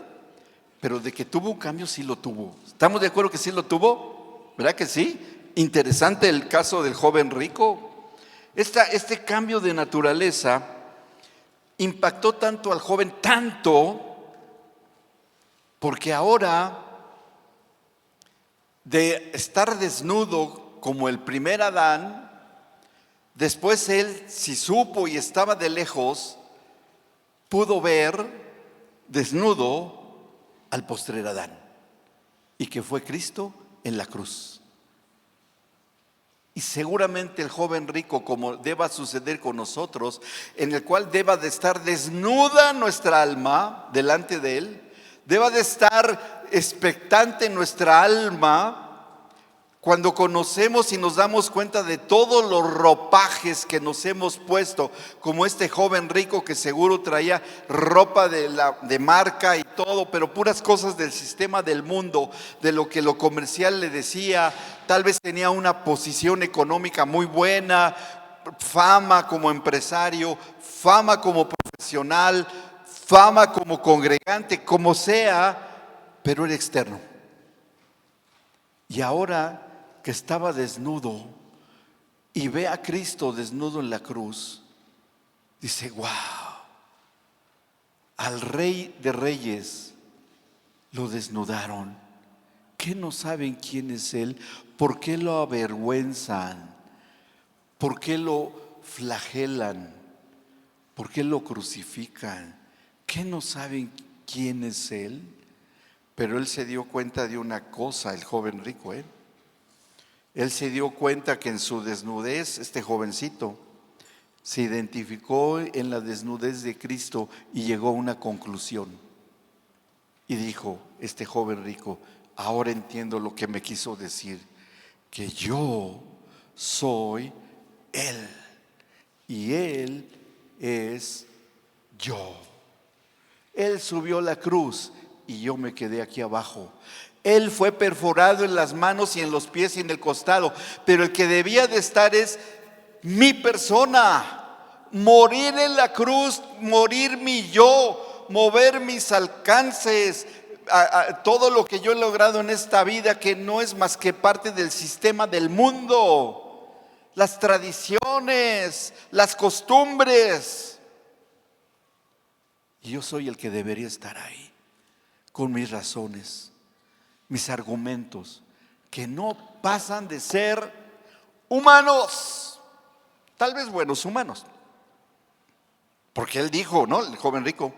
Pero de que tuvo un cambio, sí lo tuvo. ¿Estamos de acuerdo que sí lo tuvo? ¿Verdad que sí? Interesante el caso del joven rico. Este cambio de naturaleza impactó tanto al joven, tanto, porque ahora de estar desnudo como el primer Adán, después él, si supo y estaba de lejos, pudo ver desnudo al postrer Adán, y que fue Cristo en la cruz. Y seguramente el joven rico, como deba suceder con nosotros, en el cual deba de estar desnuda nuestra alma delante de Él, deba de estar expectante nuestra alma cuando conocemos y nos damos cuenta de todos los ropajes que nos hemos puesto, como este joven rico que seguro traía ropa de marca y todo, pero puras cosas del sistema del mundo, de lo que lo comercial le decía. Tal vez tenía una posición económica muy buena, fama como empresario, fama como profesional, fama como congregante, como sea, pero era externo. Y ahora que estaba desnudo y ve a Cristo desnudo en la cruz, dice, wow, al Rey de Reyes lo desnudaron. ¿Qué no saben quién es Él? ¿Por qué lo avergüenzan? ¿Por qué lo flagelan? ¿Por qué lo crucifican? ¿Qué no saben quién es Él? Pero Él se dio cuenta de una cosa, el joven rico, Él se dio cuenta que en su desnudez, este jovencito, se identificó en la desnudez de Cristo y llegó a una conclusión. Y dijo, este joven rico, ahora entiendo lo que me quiso decir, que yo soy Él y Él es yo. Él subió la cruz y yo me quedé aquí abajo. Él fue perforado en las manos y en los pies y en el costado, pero el que debía de estar es mi persona. Morir en la cruz, morir mi yo, mover mis alcances, todo lo que yo he logrado en esta vida, que no es más que parte del sistema del mundo, las tradiciones, las costumbres. Y yo soy el que debería estar ahí, con mis razones, mis argumentos, que no pasan de ser humanos, tal vez buenos humanos. Porque él dijo, ¿no? El joven rico,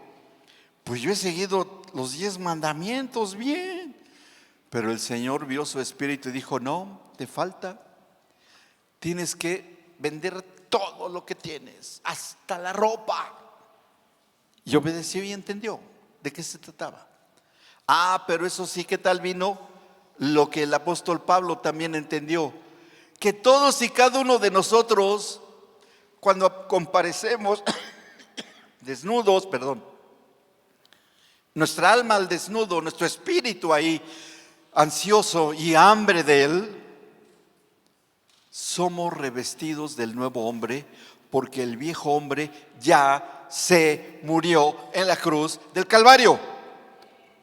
pues yo he seguido los 10 mandamientos bien. Pero el Señor vio su espíritu y dijo, no, te falta. Tienes que vender todo lo que tienes, hasta la ropa. Y obedeció y entendió de qué se trataba. Pero eso sí, ¿qué tal vino lo que el apóstol Pablo también entendió? Que todos y cada uno de nosotros, cuando comparecemos desnudos, nuestra alma al desnudo, nuestro espíritu ahí ansioso y hambre de Él, somos revestidos del nuevo hombre, porque el viejo hombre ya se murió en la cruz del Calvario.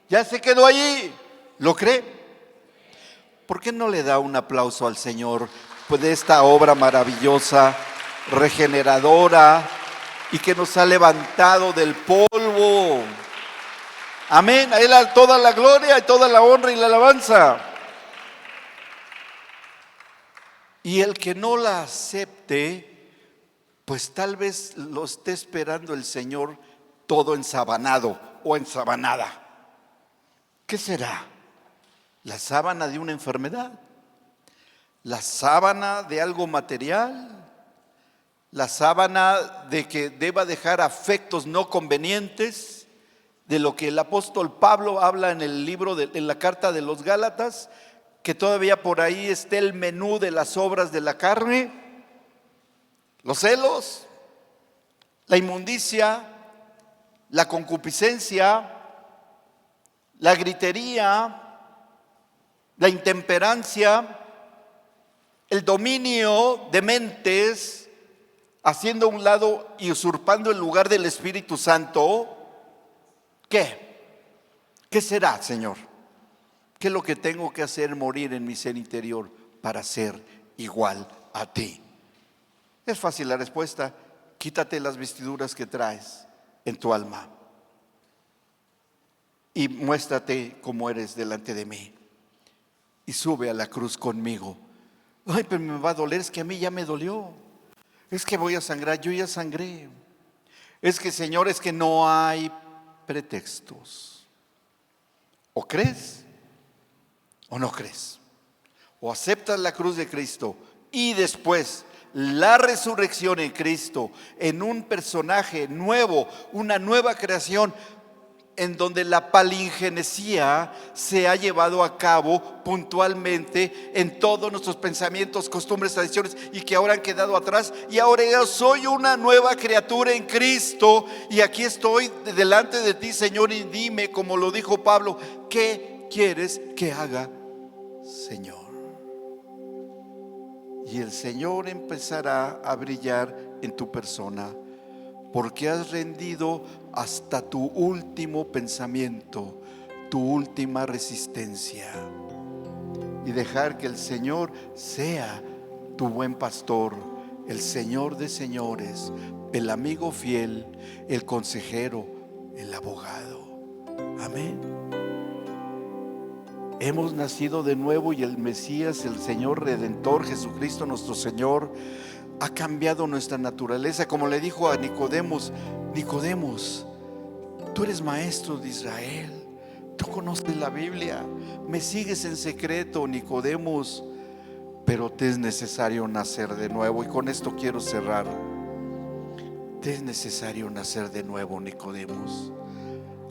Ya se quedó allí. ¿Lo cree? ¿Por qué no le da un aplauso al Señor pues de esta obra maravillosa, regeneradora, y que nos ha levantado del polvo? Amén. A Él toda la gloria y toda la honra y la alabanza. Y el que no la acepte, pues tal vez lo esté esperando el Señor todo ensabanado o ensabanada. ¿Qué será? ¿La sábana de una enfermedad? ¿La sábana de algo material? ¿La sábana de que deba dejar afectos no convenientes? De lo que el apóstol Pablo habla en el libro, en la carta de los Gálatas, que todavía por ahí esté el menú de las obras de la carne, los celos, la inmundicia, la concupiscencia, la gritería, la intemperancia, el dominio de mentes, haciendo a un lado y usurpando el lugar del Espíritu Santo. ¿Qué? ¿Qué será, Señor? ¿Qué es lo que tengo que hacer morir en mi ser interior para ser igual a ti? Es fácil la respuesta. Quítate las vestiduras que traes en tu alma y muéstrate como eres delante de mí, y sube a la cruz conmigo. Ay, pero me va a doler, es que a mí ya me dolió. Es que voy a sangrar, yo ya sangré. Es que, Señor, es que no hay pretextos. O crees o no crees. O aceptas la cruz de Cristo y después la resurrección en Cristo, en un personaje nuevo, una nueva creación, en donde la palingenesia se ha llevado a cabo puntualmente en todos nuestros pensamientos, costumbres, tradiciones, y que ahora han quedado atrás. Y ahora yo soy una nueva criatura en Cristo, y aquí estoy delante de ti, Señor, y dime, como lo dijo Pablo, ¿qué quieres que haga, Señor? Y el Señor empezará a brillar en tu persona, porque has rendido hasta tu último pensamiento, tu última resistencia, y dejar que el Señor sea tu buen pastor, el Señor de señores, el amigo fiel, el consejero, el abogado. Amén. Hemos nacido de nuevo, y el Mesías, el Señor Redentor, Jesucristo nuestro Señor, ha cambiado nuestra naturaleza. Como le dijo a Nicodemos: Nicodemos, tú eres maestro de Israel, tú conoces la Biblia, me sigues en secreto, Nicodemos, pero te es necesario nacer de nuevo. Y con esto quiero cerrar. Te es necesario nacer de nuevo, Nicodemos.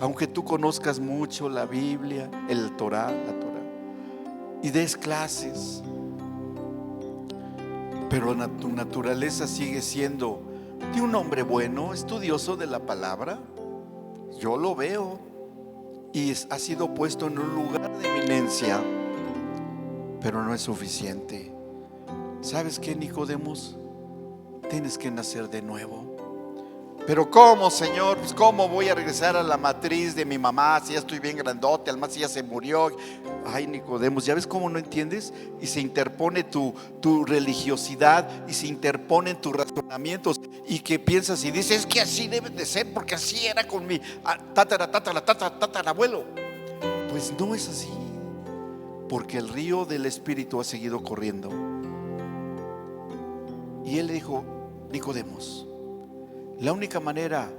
Aunque tú conozcas mucho la Biblia, la Torah, y des clases, pero tu naturaleza sigue siendo de un hombre bueno, estudioso de la palabra, yo lo veo y ha sido puesto en un lugar de eminencia, pero no es suficiente. ¿Sabes qué, Nicodemos? Tienes que nacer de nuevo. Pero ¿cómo, Señor? Pues ¿cómo voy a regresar a la matriz de mi mamá si ya estoy bien grandote? Además si ya se murió. Ay, Nicodemos, ¿ya ves cómo no entiendes? Y se interpone tu religiosidad, y se interponen tus razonamientos, y que piensas y dices, es que así debe de ser, porque así era con mi tatarabuelo. Pues no es así, porque el río del Espíritu ha seguido corriendo. Y él le dijo, Nicodemos, la única manera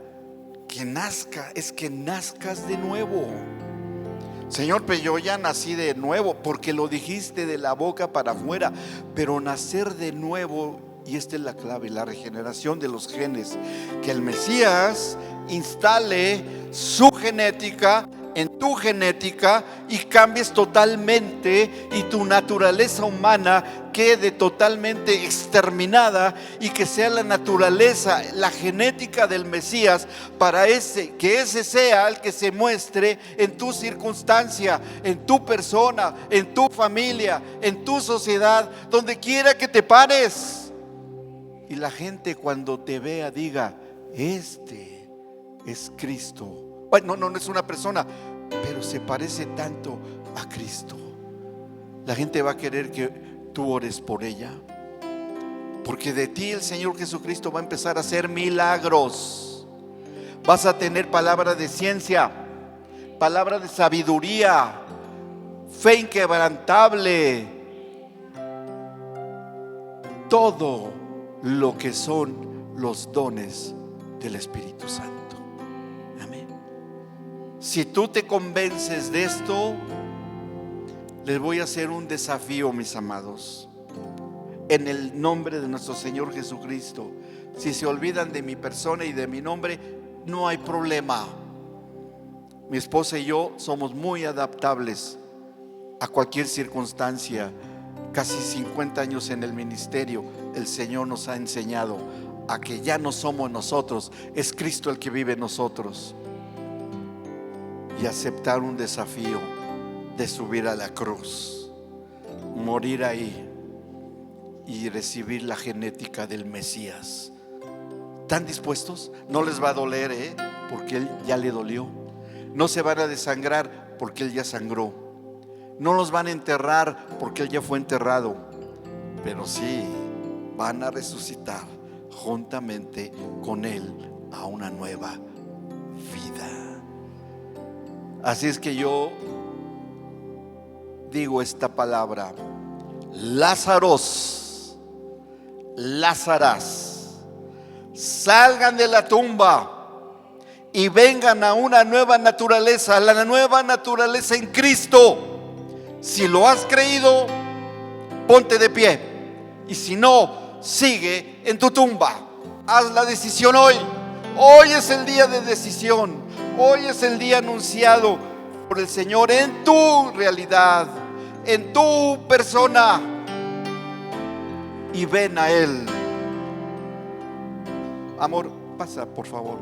que nazca es que nazcas de nuevo. Señor, pero yo ya nací de nuevo, porque lo dijiste de la boca para afuera. Pero nacer de nuevo, y esta es la clave, la regeneración de los genes, que el Mesías instale su genética en tu genética y cambies totalmente, y tu naturaleza humana quede totalmente exterminada, y que sea la naturaleza, la genética del Mesías, para que ese sea el que se muestre en tu circunstancia, en tu persona, en tu familia, en tu sociedad, donde quiera que te pares. Y la gente cuando te vea diga, este es Cristo. Bueno, no es una persona, pero se parece tanto a Cristo. La gente va a querer que tú ores por ella, porque de ti el Señor Jesucristo va a empezar a hacer milagros. Vas a tener palabra de ciencia, palabra de sabiduría, fe inquebrantable, todo lo que son los dones del Espíritu Santo. Amén. Si tú te convences de esto, les voy a hacer un desafío, mis amados, en el nombre de nuestro Señor Jesucristo. Si se olvidan de mi persona y de mi nombre, no hay problema. Mi esposa y yo somos muy adaptables a cualquier circunstancia. Casi 50 años en el ministerio, el Señor nos ha enseñado a que ya no somos nosotros, es Cristo el que vive en nosotros. Y aceptar un desafío de subir a la cruz, morir ahí y recibir la genética del Mesías. ¿Están dispuestos? No les va a doler, porque Él ya le dolió. No se van a desangrar, porque Él ya sangró. No los van a enterrar, porque Él ya fue enterrado. Pero sí van a resucitar juntamente con Él a una nueva vida. Así es que yo digo esta palabra: Lázaros, Lázaras, salgan de la tumba y vengan a una nueva naturaleza, la nueva naturaleza en Cristo. Si lo has creído, ponte de pie, y si no, sigue en tu tumba. Haz la decisión hoy. Hoy es el día de decisión. Hoy es el día anunciado por el Señor en tu realidad, en tu persona, y ven a Él. Amor, pasa por favor.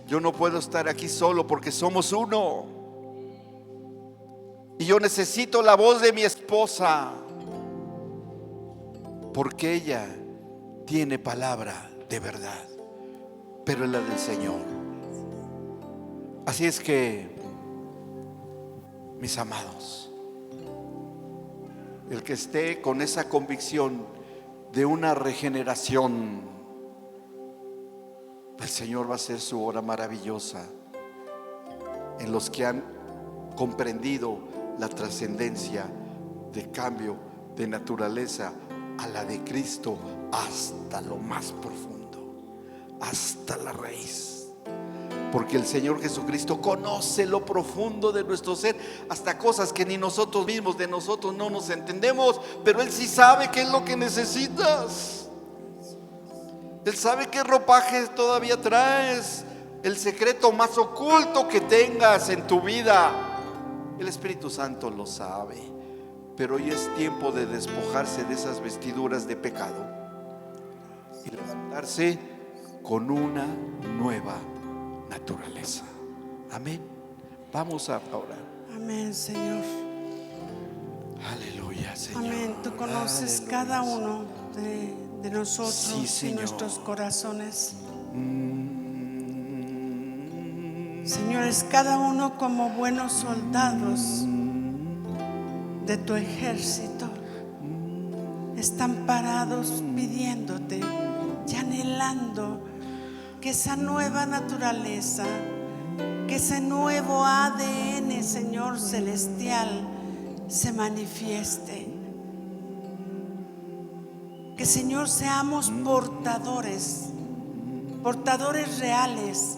Yo no puedo estar aquí solo, porque somos uno, y yo necesito la voz de mi esposa, porque ella tiene palabra de verdad, pero es la del Señor. Así es que, mis amados, el que esté con esa convicción de una regeneración, el Señor va a hacer su obra maravillosa en los que han comprendido la trascendencia de cambio de naturaleza a la de Cristo hasta lo más profundo, hasta la raíz. Porque el Señor Jesucristo conoce lo profundo de nuestro ser, hasta cosas que ni nosotros mismos de nosotros no nos entendemos, pero Él sí sabe qué es lo que necesitas. Él sabe qué ropaje todavía traes, el secreto más oculto que tengas en tu vida. El Espíritu Santo lo sabe, pero hoy es tiempo de despojarse de esas vestiduras de pecado y levantarse con una nueva naturaleza. Amén. Vamos a orar. Amén, Señor. Aleluya, Señor. Amén. Tú conoces Aleluya, cada Señor. uno de nosotros Sí, y Señor. nuestros corazones. Señores, cada uno como buenos soldados de tu ejército están parados pidiéndote y anhelando que esa nueva naturaleza, que ese nuevo ADN, Señor celestial, se manifieste. Que, Señor, seamos portadores reales,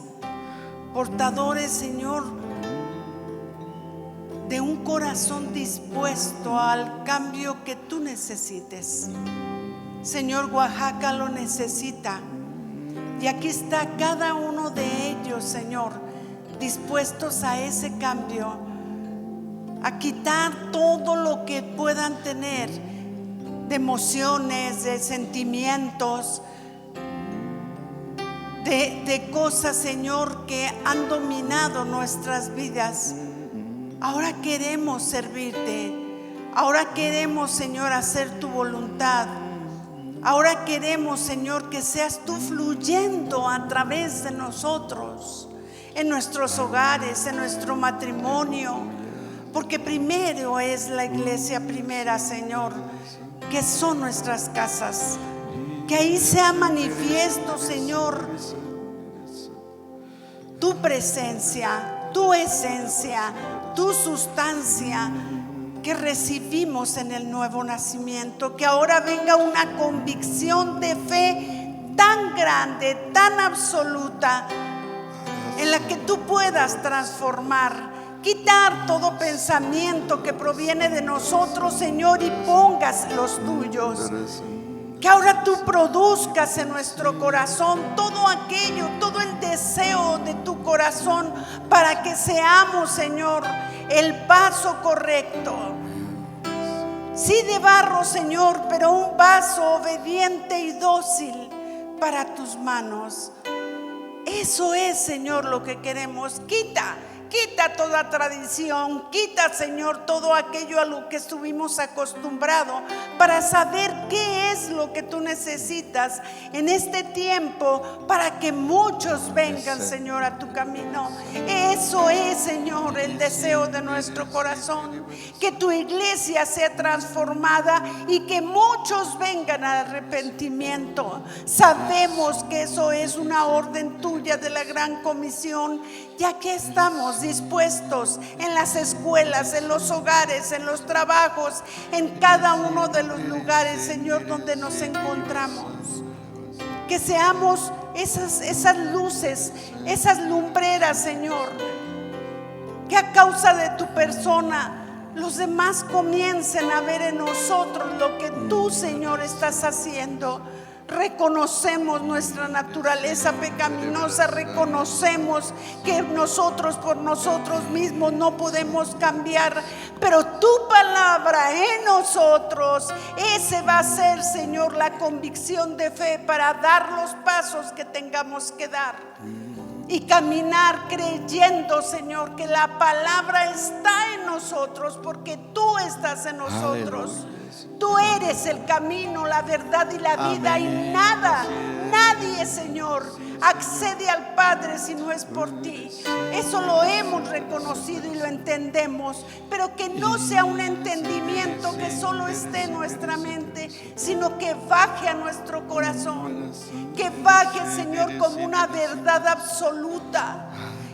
portadores, Señor, de un corazón dispuesto al cambio que tú necesites. Señor, Oaxaca lo necesita. Y aquí está cada uno de ellos, Señor, dispuestos a ese cambio, a quitar todo lo que puedan tener de emociones, de sentimientos, de cosas, Señor, que han dominado nuestras vidas. Ahora queremos servirte. Ahora queremos, Señor, hacer tu voluntad. Ahora queremos, Señor, que seas tú fluyendo a través de nosotros, en nuestros hogares, en nuestro matrimonio. Porque primero es la iglesia primera, Señor, que son nuestras casas. Que ahí sea manifiesto, Señor, tu presencia, tu esencia, tu sustancia que recibimos en el nuevo nacimiento. Que ahora venga una convicción de fe tan grande, tan absoluta, en la que tú puedas transformar, quitar todo pensamiento que proviene de nosotros, Señor, y pongas los tuyos. Que ahora tú produzcas en nuestro corazón todo aquello, todo el deseo de tu corazón, para que seamos, Señor, el vaso correcto. Sí, de barro, Señor, pero un vaso obediente y dócil para tus manos. Eso es, Señor, lo que queremos. Quita toda tradición, quita, Señor, todo aquello a lo que estuvimos acostumbrados, para saber qué es lo que tú necesitas en este tiempo, para que muchos vengan, Señor, a tu camino. Eso es, Señor, el deseo de nuestro corazón, que tu iglesia sea transformada y que muchos vengan al arrepentimiento. Sabemos que eso es una orden tuya de la gran comisión, ya que estamos dispuestos en las escuelas, en los hogares, en los trabajos, en cada uno de los lugares, Señor, donde nos encontramos. Que seamos esas luces, esas lumbreras, Señor, que a causa de tu persona los demás comiencen a ver en nosotros lo que tú, Señor, estás haciendo. Reconocemos nuestra naturaleza pecaminosa, reconocemos que nosotros por nosotros mismos no podemos cambiar, pero tu palabra en nosotros, ese va a ser, Señor, la convicción de fe para dar los pasos que tengamos que dar y caminar creyendo, Señor, que la palabra está en nosotros, porque tú estás en nosotros. Aleluya. Tú eres el camino, la verdad y la vida. Amén. Y nadie, Señor, accede al Padre si no es por ti. Eso lo hemos reconocido y lo entendemos, pero que no sea un entendimiento que solo esté en nuestra mente, sino que baje a nuestro corazón, que baje, Señor, como una verdad absoluta.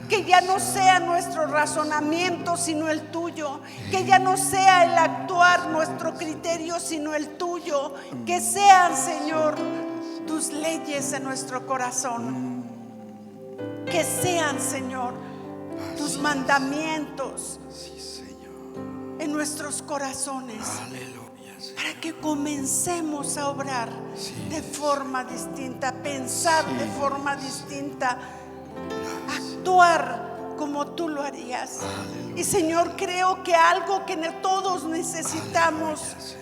Que ya no sea nuestro razonamiento sino el tuyo, que ya no sea el actuar nuestro criterio sino el tuyo, que sean, Señor, tus leyes en nuestro corazón, que sean, Señor, tus mandamientos en nuestros corazones. Para que comencemos a obrar de forma distinta, pensar de forma distinta, actuar como tú lo harías. Y, Señor, creo que algo que todos necesitamos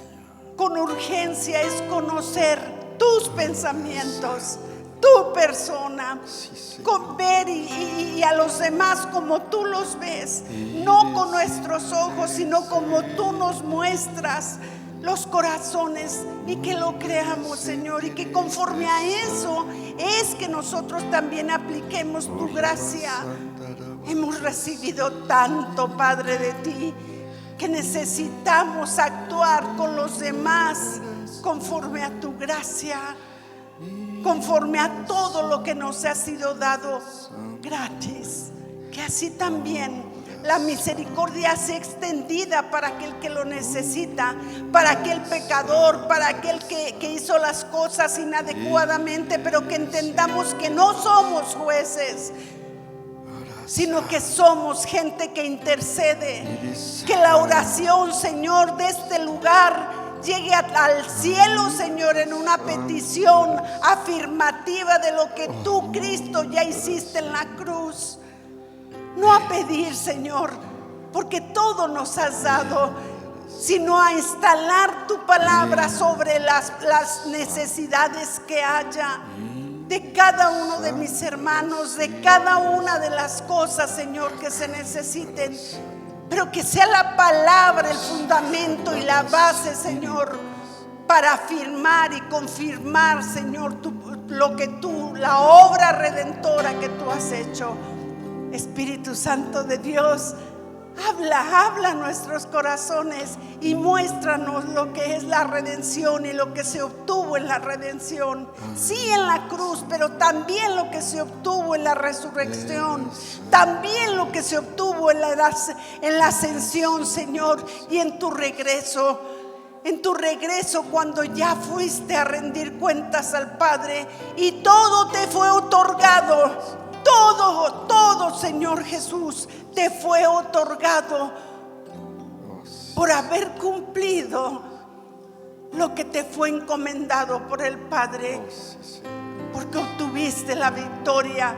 con urgencia es conocer tus pensamientos, tu persona, Sí, Señor. con ver y a los demás como tú los ves, no con nuestros ojos, sino como tú nos muestras los corazones, y que lo creamos, Señor, y que conforme a eso es que nosotros también apliquemos tu gracia. Hemos recibido tanto, Padre, de ti, que necesitamos actuar con los demás conforme a tu gracia, conforme a todo lo que nos ha sido dado gratis. Que así también la misericordia sea extendida para aquel que lo necesita, para aquel pecador, para aquel que hizo las cosas inadecuadamente, pero que entendamos que no somos jueces, sino que somos gente que intercede. Que la oración, Señor, de este lugar llegue al cielo, Señor, en una petición afirmativa de lo que tú, Cristo, ya hiciste en la cruz. No a pedir, Señor, porque todo nos has dado, sino a instalar tu palabra sobre las necesidades que haya de cada uno de mis hermanos, de cada una de las cosas, Señor, que se necesiten. Pero que sea la palabra el fundamento y la base, Señor, para afirmar y confirmar, Señor, la obra redentora que tú has hecho. Espíritu Santo de Dios, habla a nuestros corazones y muéstranos lo que es la redención y lo que se obtuvo en la redención. Sí, en la cruz, pero también lo que se obtuvo en la resurrección, también lo que se obtuvo en la ascensión, Señor, y en tu regreso. En tu regreso, cuando ya fuiste a rendir cuentas al Padre y todo te fue otorgado. Todo, Señor Jesús, te fue otorgado por haber cumplido lo que te fue encomendado por el Padre, porque obtuviste la victoria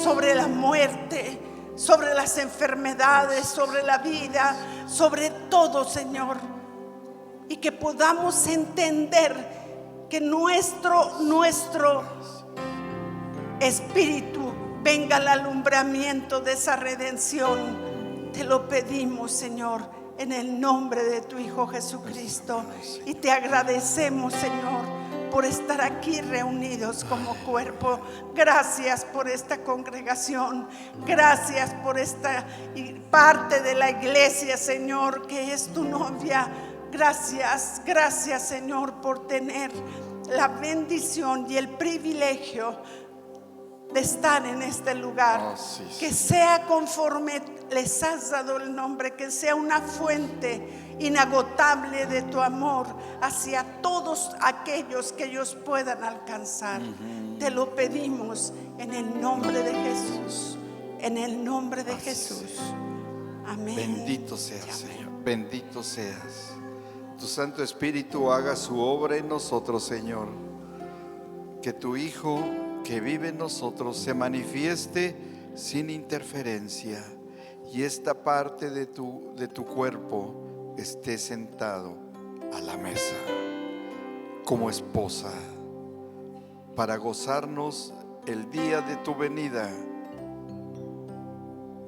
sobre la muerte, sobre las enfermedades, sobre la vida, sobre todo, Señor, y que podamos entender que nuestro espíritu venga al alumbramiento de esa redención. Te lo pedimos, Señor, en el nombre de tu Hijo Jesucristo. Y te agradecemos, Señor, por estar aquí reunidos como cuerpo. Gracias por esta congregación. Gracias por esta parte de la iglesia, Señor, que es tu novia. Gracias, Señor, por tener la bendición y el privilegio de estar en este lugar. Que sea conforme les has dado el nombre, que sea una fuente inagotable de tu amor hacia todos aquellos que ellos puedan alcanzar. Te lo pedimos en el nombre de Jesús, en el nombre de Jesús. Amén. Bendito seas, Señor, bendito seas. Tu Santo Espíritu haga su obra en nosotros, Señor. Que tu Hijo que vive en nosotros se manifieste sin interferencia, y esta parte de tu cuerpo esté sentado a la mesa como esposa para gozarnos el día de tu venida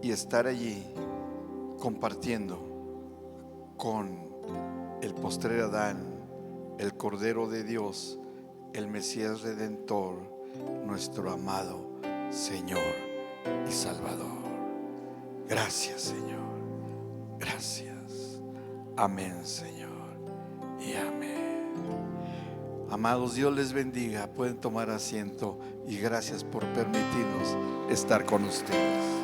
y estar allí compartiendo con el postrer Adán, el Cordero de Dios, el Mesías Redentor, nuestro amado Señor y Salvador. Gracias, Señor. Gracias. Amén, Señor. Y amén. Amados, Dios les bendiga. Pueden tomar asiento y gracias por permitirnos estar con ustedes.